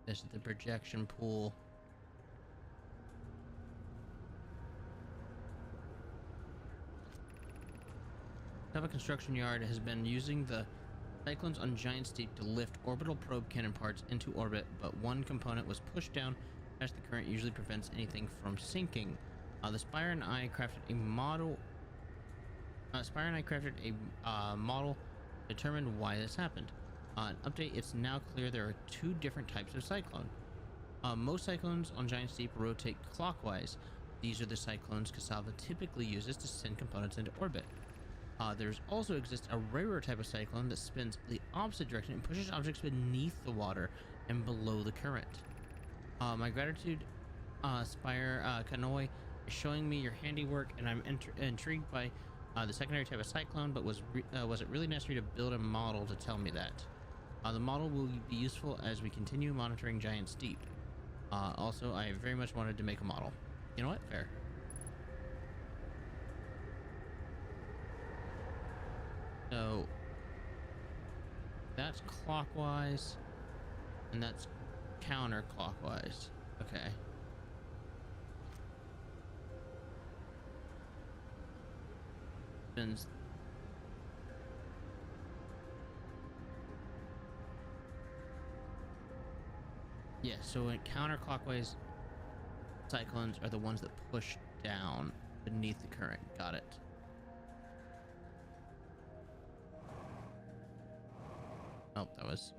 This is the projection pool. Tava Construction Yard has been using the cyclones on Giant Steep to lift orbital probe cannon parts into orbit, but one component was pushed down as the current usually prevents anything from sinking. The Spire and I crafted a model. Model to determine why this happened. An update, it's now clear there are two different types of cyclone. Most cyclones on Giant Steep rotate clockwise. These are the cyclones Cassava typically uses to send components into orbit. There's also exists a rarer type of cyclone that spins the opposite direction and pushes objects beneath the water and below the current. My gratitude, Spire Kanoi, is showing me your handiwork, and I'm intrigued by the secondary type of cyclone, but was it really necessary to build a model to tell me that? The model will be useful as we continue monitoring Giant Steep. Also, I very much wanted to make a model. You know what? Fair. So that's clockwise, and that's counterclockwise. Okay. Spins. Yeah, so in counterclockwise cyclones are the ones that push down beneath the current. Got it. Oh, that was...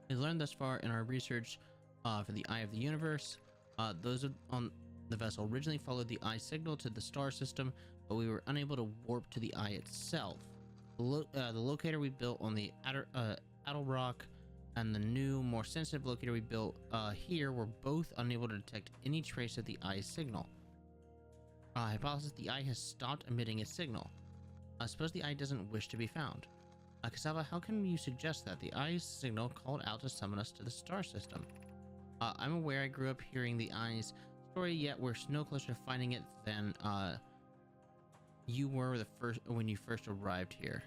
We learned thus far in our research for the Eye of the Universe. Those on the vessel originally followed the eye signal to the star system, but we were unable to warp to the eye itself. The locator we built on the Adel Rock and the new, more sensitive locator we built here were both unable to detect any trace of the eye's signal. Hypothesis: the eye has stopped emitting its signal. Suppose the eye doesn't wish to be found. Cassava, how can you suggest that? The eye's signal called out to summon us to the star system. I'm aware I grew up hearing the eye's story, yet we're no closer to finding it than you were when you first arrived here.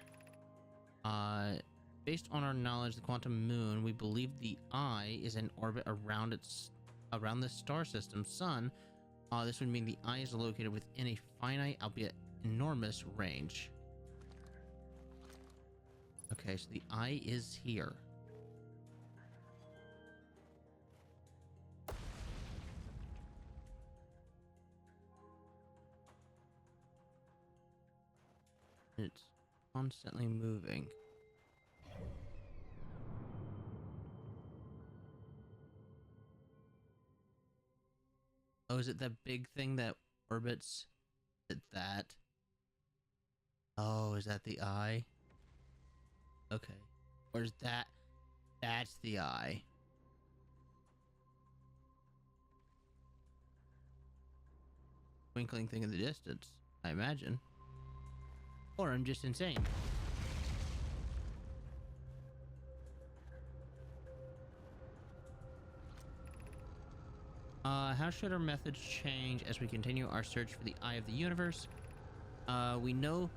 Based on our knowledge of the quantum moon, we believe the eye is in orbit around the star system's sun. This would mean the eye is located within a finite, albeit enormous, range. Okay, so the eye is here. It's constantly moving. Oh, is it that big thing that orbits? Is it that? Oh, is that the eye? Okay. Or is that... That's the eye. Twinkling thing in the distance, I imagine. Or I'm just insane. How should our methods change as we continue our search for the Eye of the Universe? We know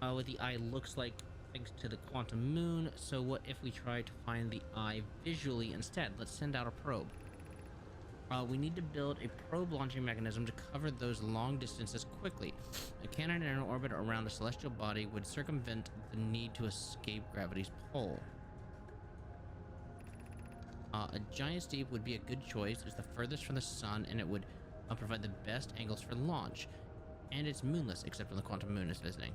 what the eye looks like thanks to the quantum moon, so what if we try to find the eye visually instead? Let's send out a probe. We need to build a probe launching mechanism to cover those long distances quickly. A cannon in an orbit around a celestial body would circumvent the need to escape gravity's pull. A giant steep would be a good choice. It's the furthest from the sun, and it would provide the best angles for launch. And it's moonless, except when the quantum moon is visiting.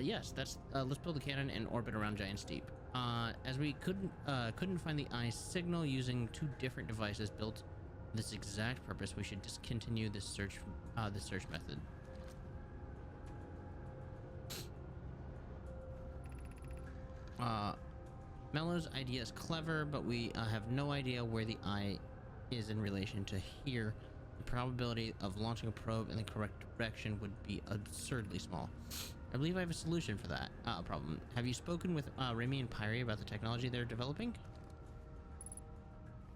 Yes, let's build a cannon in orbit around Giant Steep. As we couldn't find the eye's signal using two different devices built for this exact purpose, we should discontinue this search method. Mellow's idea is clever, but we have no idea where the eye is in relation to here. The probability of launching a probe in the correct direction would be absurdly small. I believe I have a solution for that problem. Have you spoken with Remy and Pyrie about the technology they're developing?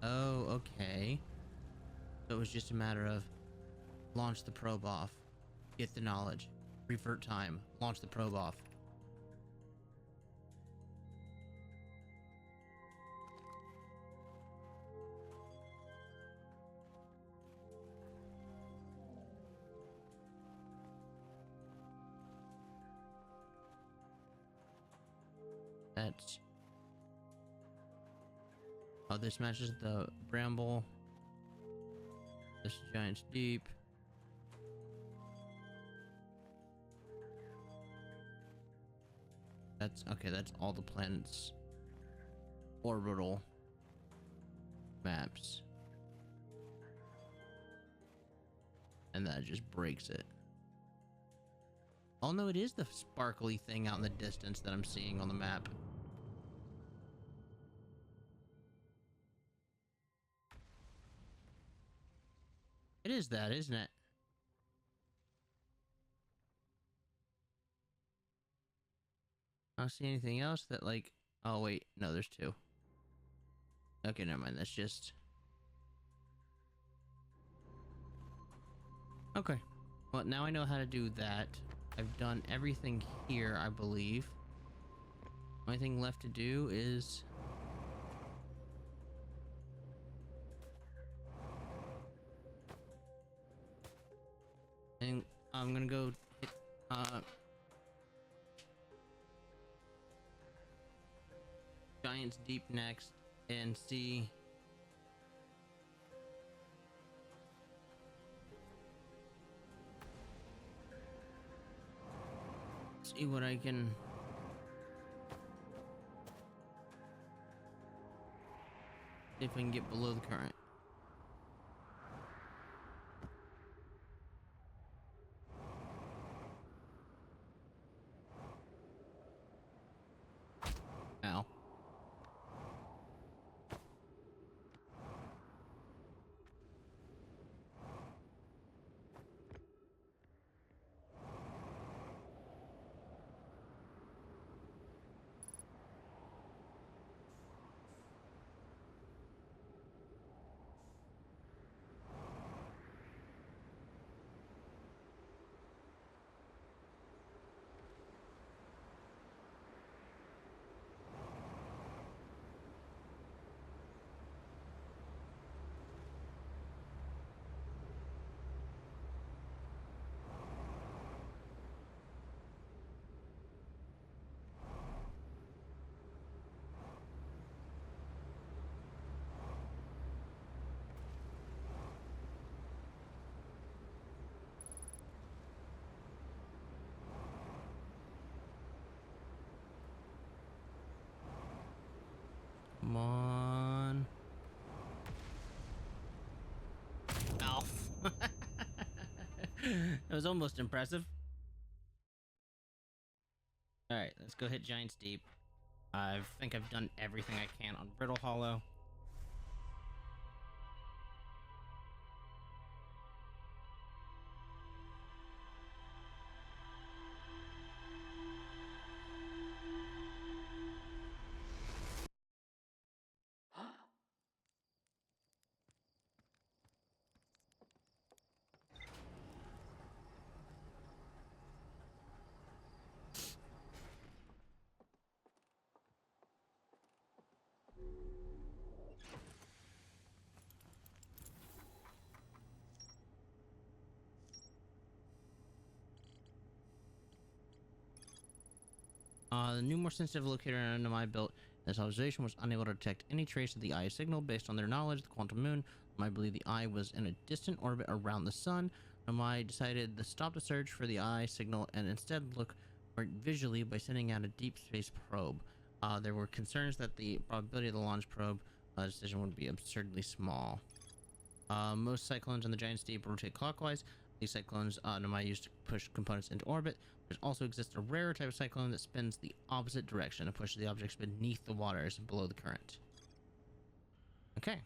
Oh, okay. So it was just a matter of launch the probe off, get the knowledge, revert time, launch the probe off. That's... Oh, this matches the bramble. This giant's deep. That's okay, that's all the planets' orbital maps. And that just breaks it. Oh no, it is the sparkly thing out in the distance that I'm seeing on the map. It is that, isn't it? I don't see anything else that, like, Oh, wait. No, there's two. Okay, never mind. That's just... Okay. Well, now I know how to do that. I've done everything here, I believe. Only thing left to do is... And I'm gonna go hit, Giant's Deep next and see what I can see if I can get below the current. Ow. Come on. Ow. That was almost impressive. Alright, let's go hit Giant's Deep. I think I've done everything I can on Brittle Hollow. The new, more sensitive locator NMI built this observation was unable to detect any trace of the eye signal. Based on their knowledge of the quantum moon, I believe the eye was in a distant orbit around the sun. NMI decided to stop the search for the eye signal and instead look for it visually by sending out a deep space probe. There were concerns that the probability of the launch probe decision would be absurdly small. Most cyclones in the Giant's Deep rotate clockwise. These cyclones NMI used to push components into orbit. There also exists a rare type of cyclone that spins the opposite direction and pushes the objects beneath the waters below the current. Okay.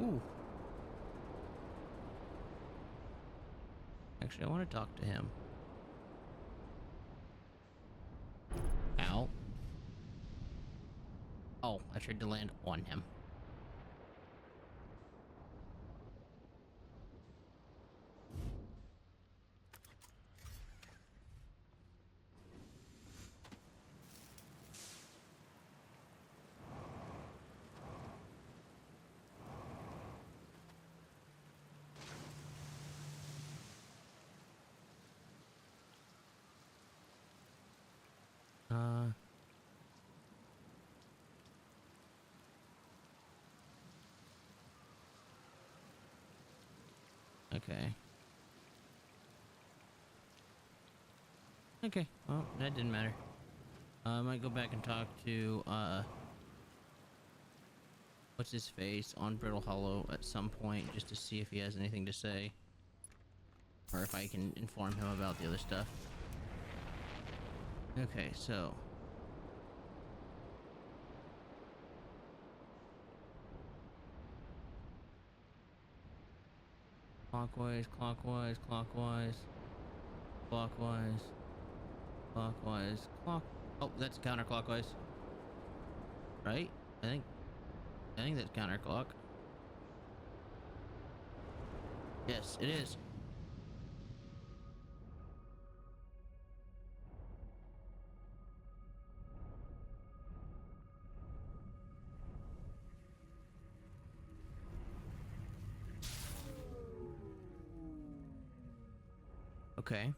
Ooh. Actually, I want to talk to him. Ow. Oh, I tried to land on him. Okay. Okay. Well, that didn't matter. I might go back and talk to what's his face on Brittle Hollow at some point just to see if he has anything to say, or if I can inform him about the other stuff. Okay, so clockwise, clockwise, clockwise, clockwise, clockwise, clock. Oh, that's counterclockwise, right? I think that's counterclock. Yes, it is. Okay.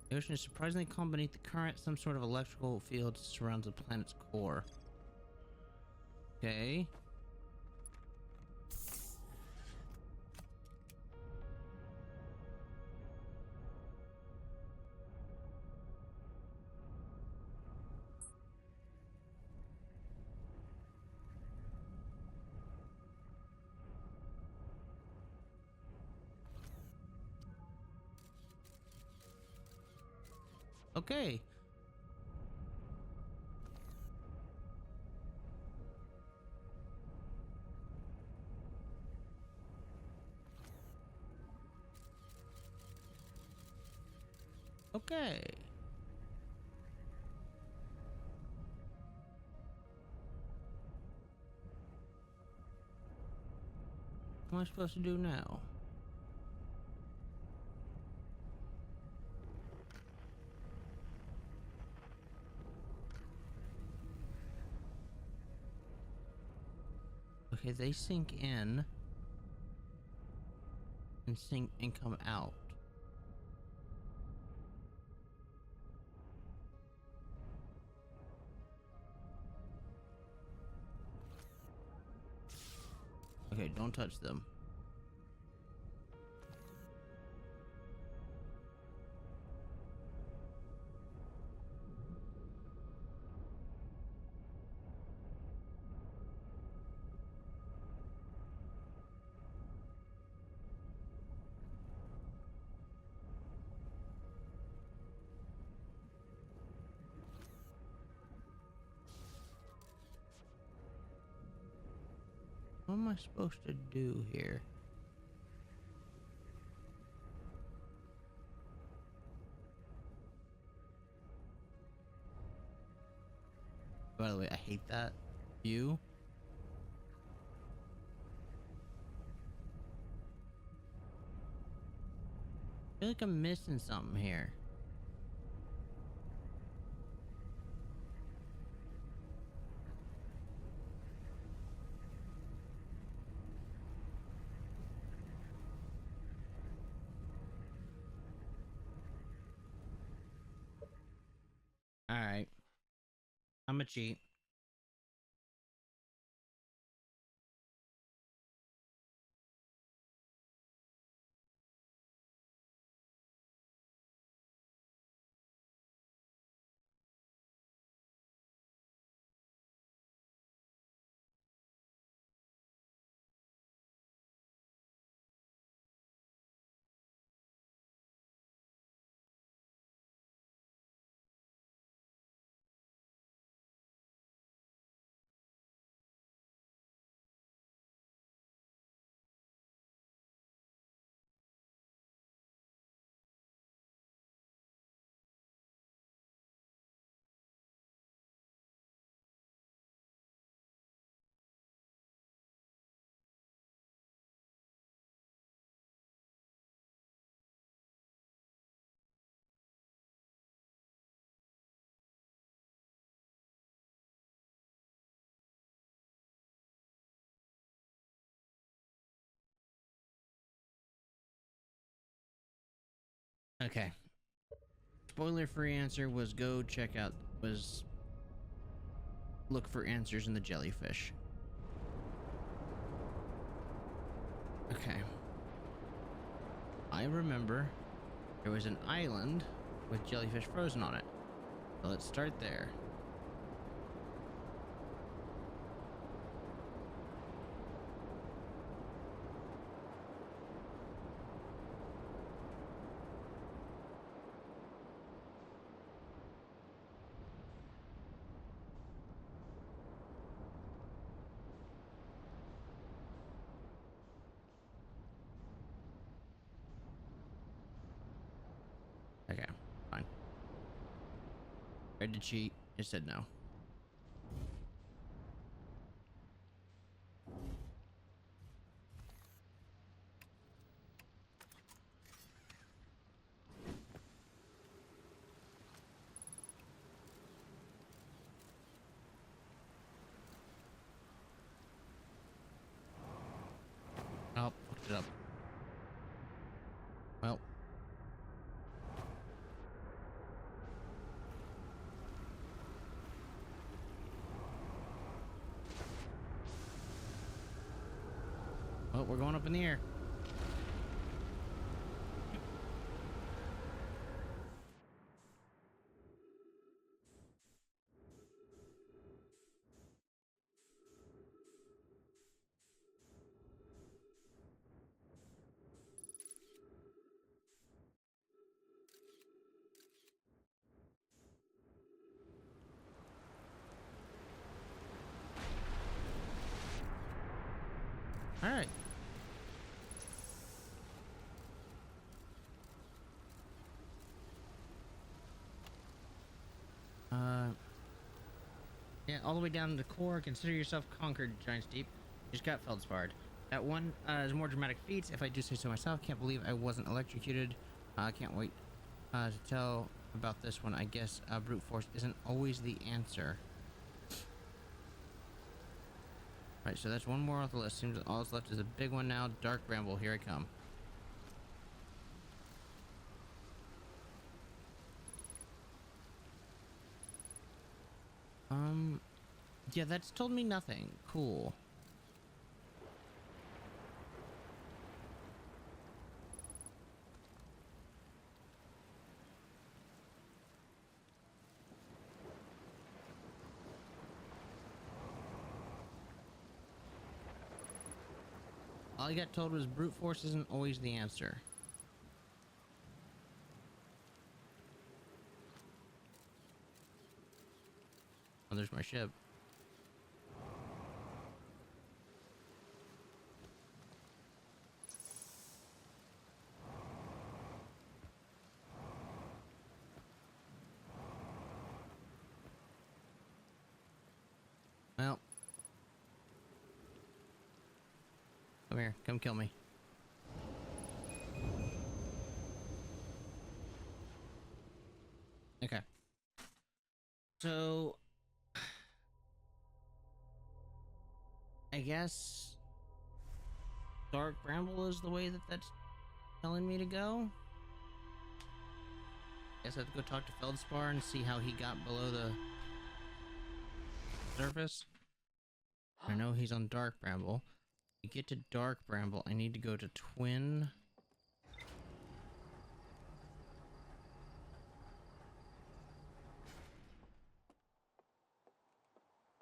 The ocean is surprisingly calm beneath the current. Some sort of electrical field surrounds the planet's core. Okay. Okay. Okay. What am I supposed to do now? Okay, they sink in and sink and come out. Okay, don't touch them. What am I supposed to do here? By the way, I hate that view. I feel like I'm missing something here. Alright. I'm a cheat. Okay. Spoiler-free answer was go check out, was look for answers in the jellyfish. Okay. I remember there was an island with jellyfish frozen on it. So let's start there. Okay, fine. Tried to cheat. It said no. Oh, fucked it up. Well. Well, we're going up in the air. All right. Yeah, all the way down to the core. Consider yourself conquered, Giant's Deep. You just got feldsparred. That one is more dramatic feats, if I do say so myself. Can't believe I wasn't electrocuted. Can't wait to tell about this one. I guess brute force isn't always the answer. Right, so that's one more off the list. Seems all that's left is a big one now. Dark Bramble, here I come. Yeah, that's told me nothing. Cool. All I got told was brute force isn't always the answer. Oh, there's my ship. Well. Come here. Come kill me. Okay. So... I guess... Dark Bramble is the way that's telling me to go? Guess I have to go talk to Feldspar and see how he got below the surface. I know he's on Dark Bramble. To get to Dark Bramble, I need to go to Twin.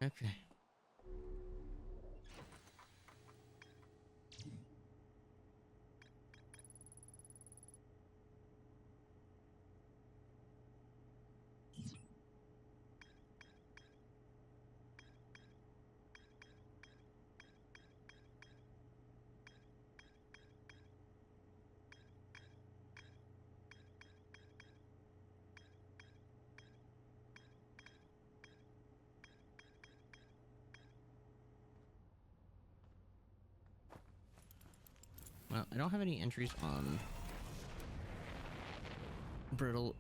Okay. Well, I don't have any entries on Brittle,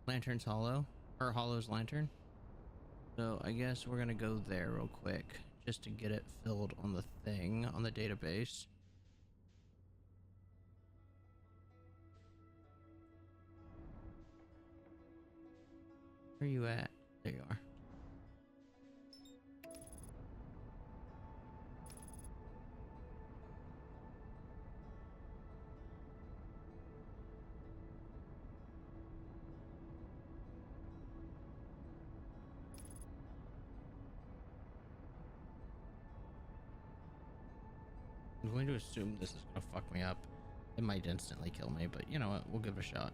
Lantern's Hollow, or Hollow's Lantern. So I guess we're gonna go there real quick, just to get it filled on the thing, on the database. Where are you at? There you are. I'm going to assume this is gonna fuck me up. It might instantly kill me, but you know what? We'll give it a shot.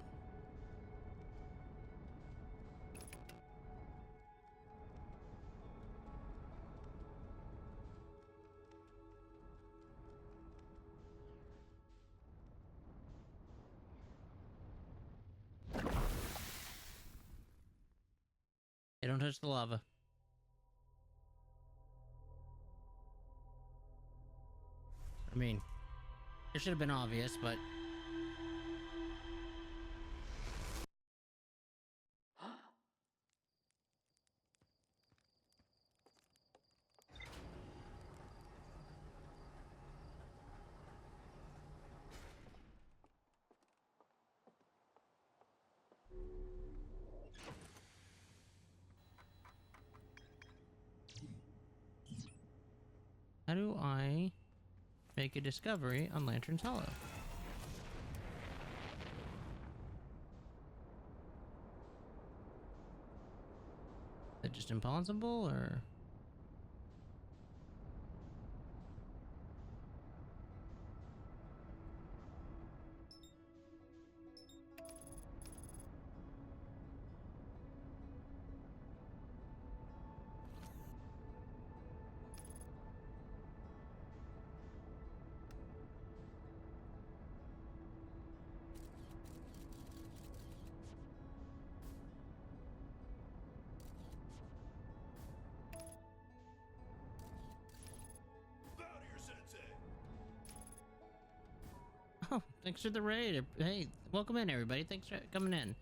Hey, don't touch the lava. I mean, it should have been obvious, but how do I make a discovery on Lantern's Hollow? Is that just impossible, or? Oh, thanks for the raid. Hey, welcome in, everybody. Thanks for coming in.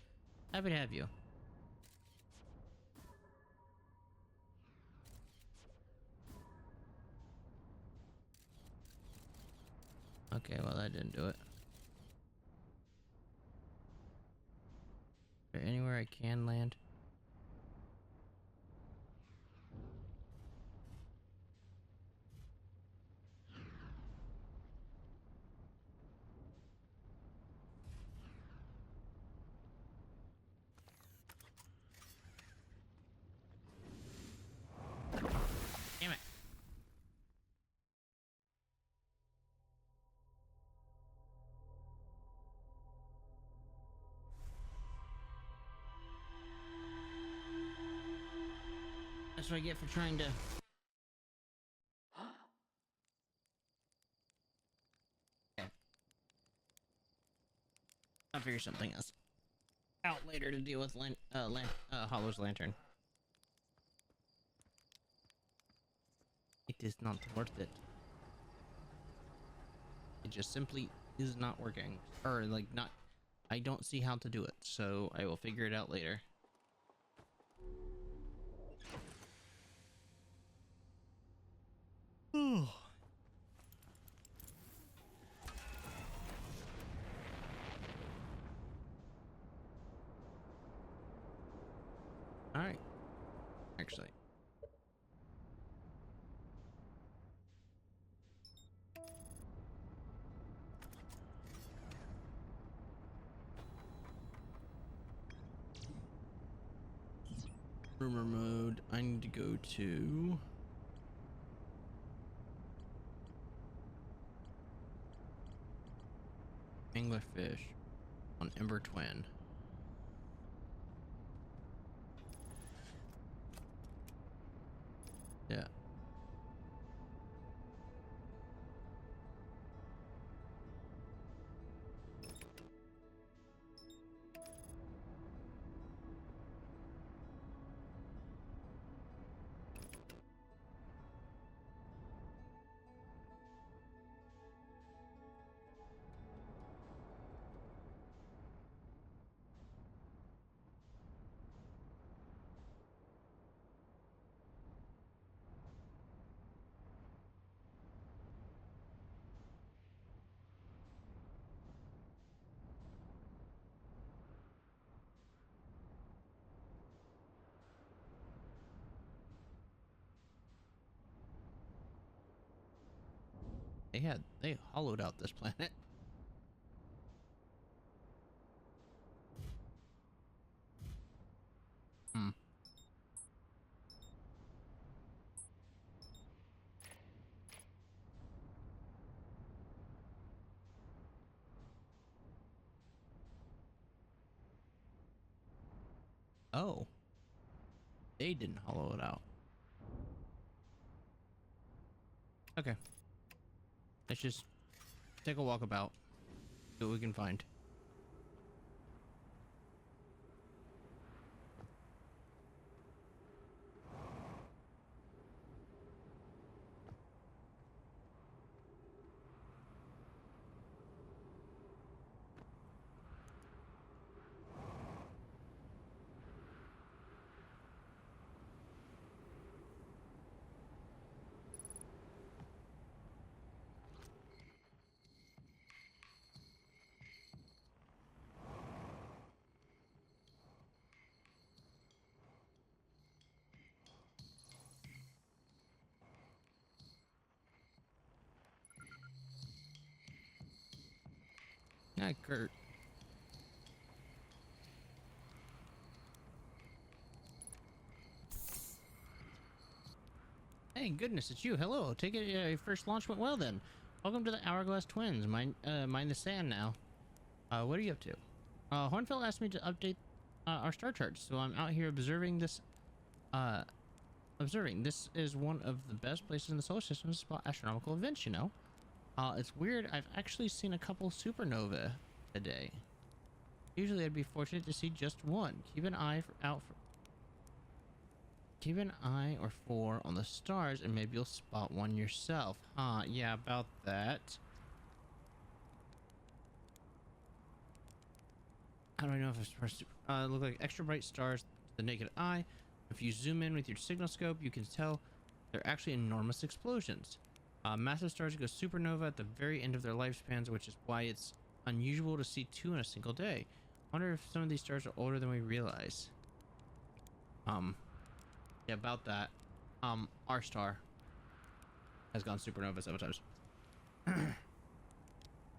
Happy to have you. Okay, well, that didn't do it. Is there anywhere I can land? Damn it. That's what I get for trying to... Okay. I'll figure something else out later to deal with Hollow's lantern. It is not worth it. It just simply is not working. Or, like, not... I don't see how to do it, so I will figure it out later. Oh. Alright. Actually. Rumor mode. I need to go to... Anglerfish on Ember Twin. Yeah. They hollowed out this planet. Hmm. Oh, they didn't hollow it out. Okay, let's just take a walk about, see what we can find. Yeah, Kurt. Hey, goodness, it's you. Hello. Take it. Your first launch went well then. Welcome to the Hourglass Twins. Mind the sand now. What are you up to? Hornfeld asked me to update our star charts, so I'm out here observing this. Observing. This is one of the best places in the solar system to spot astronomical events. You know. It's weird. I've actually seen a couple supernova today. Usually, I'd be fortunate to see just one. Keep an eye or four on the stars, and maybe you'll spot one yourself. Huh? Yeah, about that. How do I know if it's supposed to look like extra bright stars to the naked eye? If you zoom in with your signal scope, you can tell they're actually enormous explosions. Massive stars go supernova at the very end of their lifespans, which is why it's unusual to see two in a single day. I wonder if some of these stars are older than we realize. Yeah, about that. Our star has gone supernova several times. The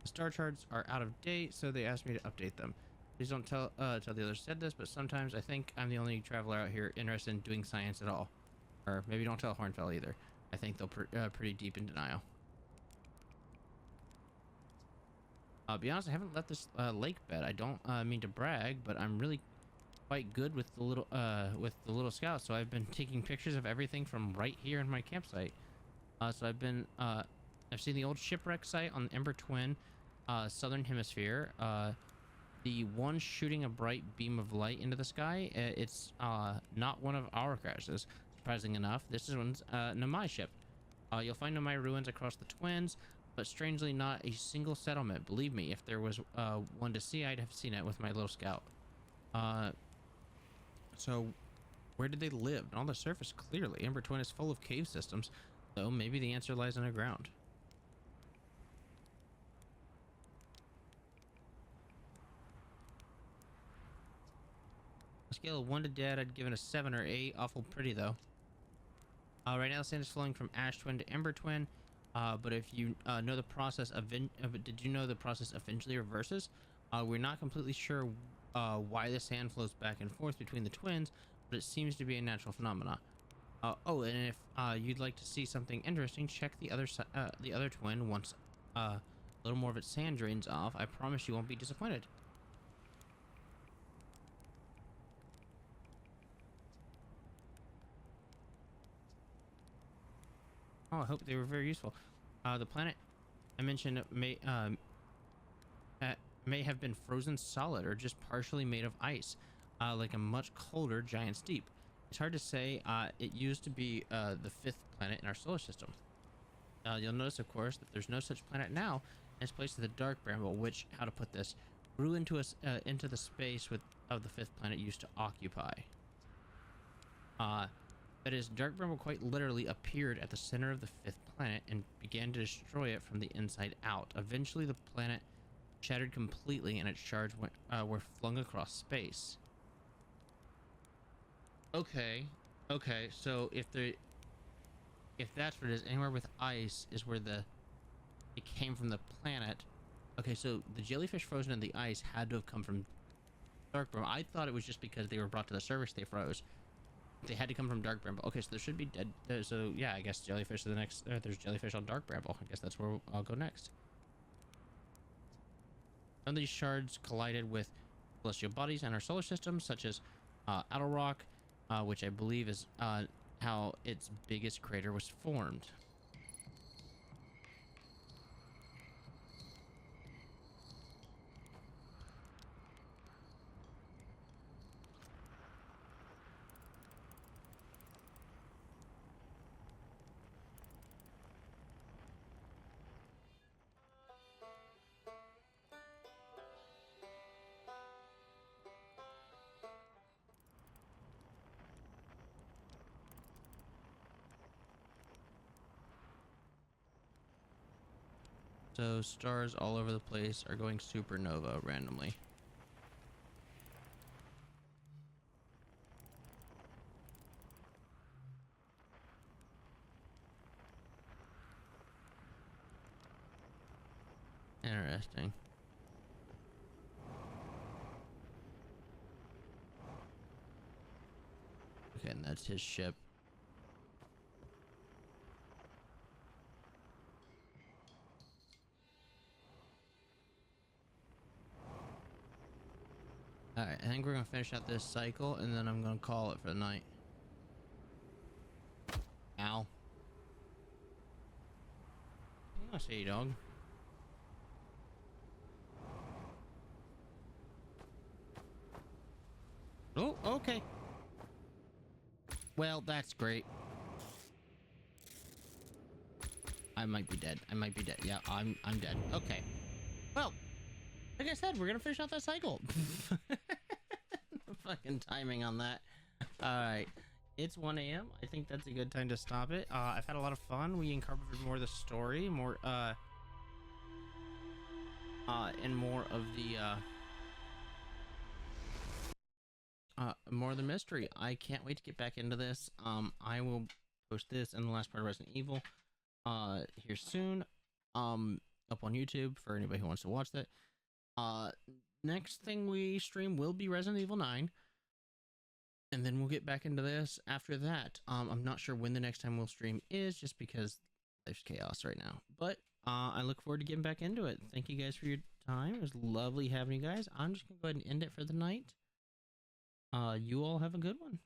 star charts are out of date, so they asked me to update them. Please don't tell the others said this, but sometimes I think I'm the only traveler out here interested in doing science at all. Or maybe don't tell Hornfell either. I think they'll pretty deep in denial. I'll be honest, I haven't left this lake bed. I don't mean to brag, but I'm really quite good with the little scout. So I've been taking pictures of everything from right here in my campsite. So I've seen the old shipwreck site on the Ember Twin, southern hemisphere. The one shooting a bright beam of light into the sky. It's not one of our crashes. Surprising enough, this is one's Nomai ship. You'll find Nomai ruins across the Twins, but strangely not a single settlement. Believe me, if there was one to see, I'd have seen it with my little scout. So where did they live? On the surface, clearly. Ember Twin is full of cave systems, so maybe the answer lies underground. On a scale of 1 to dead, I'd give it a 7 or 8. Awful pretty, though. Right now, sand is flowing from Ash Twin to Ember Twin. But if you know the process, did you know the process eventually reverses? We're not completely sure why the sand flows back and forth between the twins, but it seems to be a natural phenomena. Oh, and if you'd like to see something interesting, check the other twin once a little more of its sand drains off. I promise you won't be disappointed. Oh, I hope they were very useful. The planet I mentioned may have been frozen solid or just partially made of ice, like a much colder giant's deep. It's hard to say. It used to be the fifth planet in our solar system. You'll notice, of course, that there's no such planet now, and it's placed in the dark bramble, which, how to put this, grew into the space of the fifth planet used to occupy. That is, dark bramble quite literally appeared at the center of the fifth planet and began to destroy it from the inside out. Eventually, the planet shattered completely, and its shards were flung across space. Okay, so if that's what it is, anywhere with ice is where the it came from the planet. Okay, so the jellyfish frozen in the ice had to have come from dark brim. I thought it was just because they were brought to the surface they froze. They had to come from dark bramble. Okay, so there should be dead. So yeah, I guess jellyfish are the next. There's jellyfish on dark bramble. I guess that's where I'll go next. Some of these shards collided with celestial bodies in our solar system, such as Outer Rock, which I believe is how its biggest crater was formed. So stars all over the place are going supernova randomly. Interesting. Okay, and that's his ship. Alright, I think we're gonna finish out this cycle and then I'm gonna call it for the night. Ow. I see you, dog. Oh, okay. Well, that's great. I might be dead. I might be dead. Yeah, I'm dead. Okay. Well, like I said, we're gonna finish out that cycle. Fucking timing on that. Alright. It's 1 a.m. I think that's a good time to stop it. I've had a lot of fun. We uncovered more of the story, more and more of the mystery. I can't wait to get back into this. I will post this and the last part of Resident Evil here soon, up on YouTube for anybody who wants to watch that. Next thing we stream will be Resident Evil 9, and then we'll get back into this after that. I'm not sure when the next time we'll stream is, just because life's chaos right now, but I look forward to getting back into it. Thank you guys for your time. It was lovely having you guys. I'm just gonna go ahead and end it for the night. You all have a good one.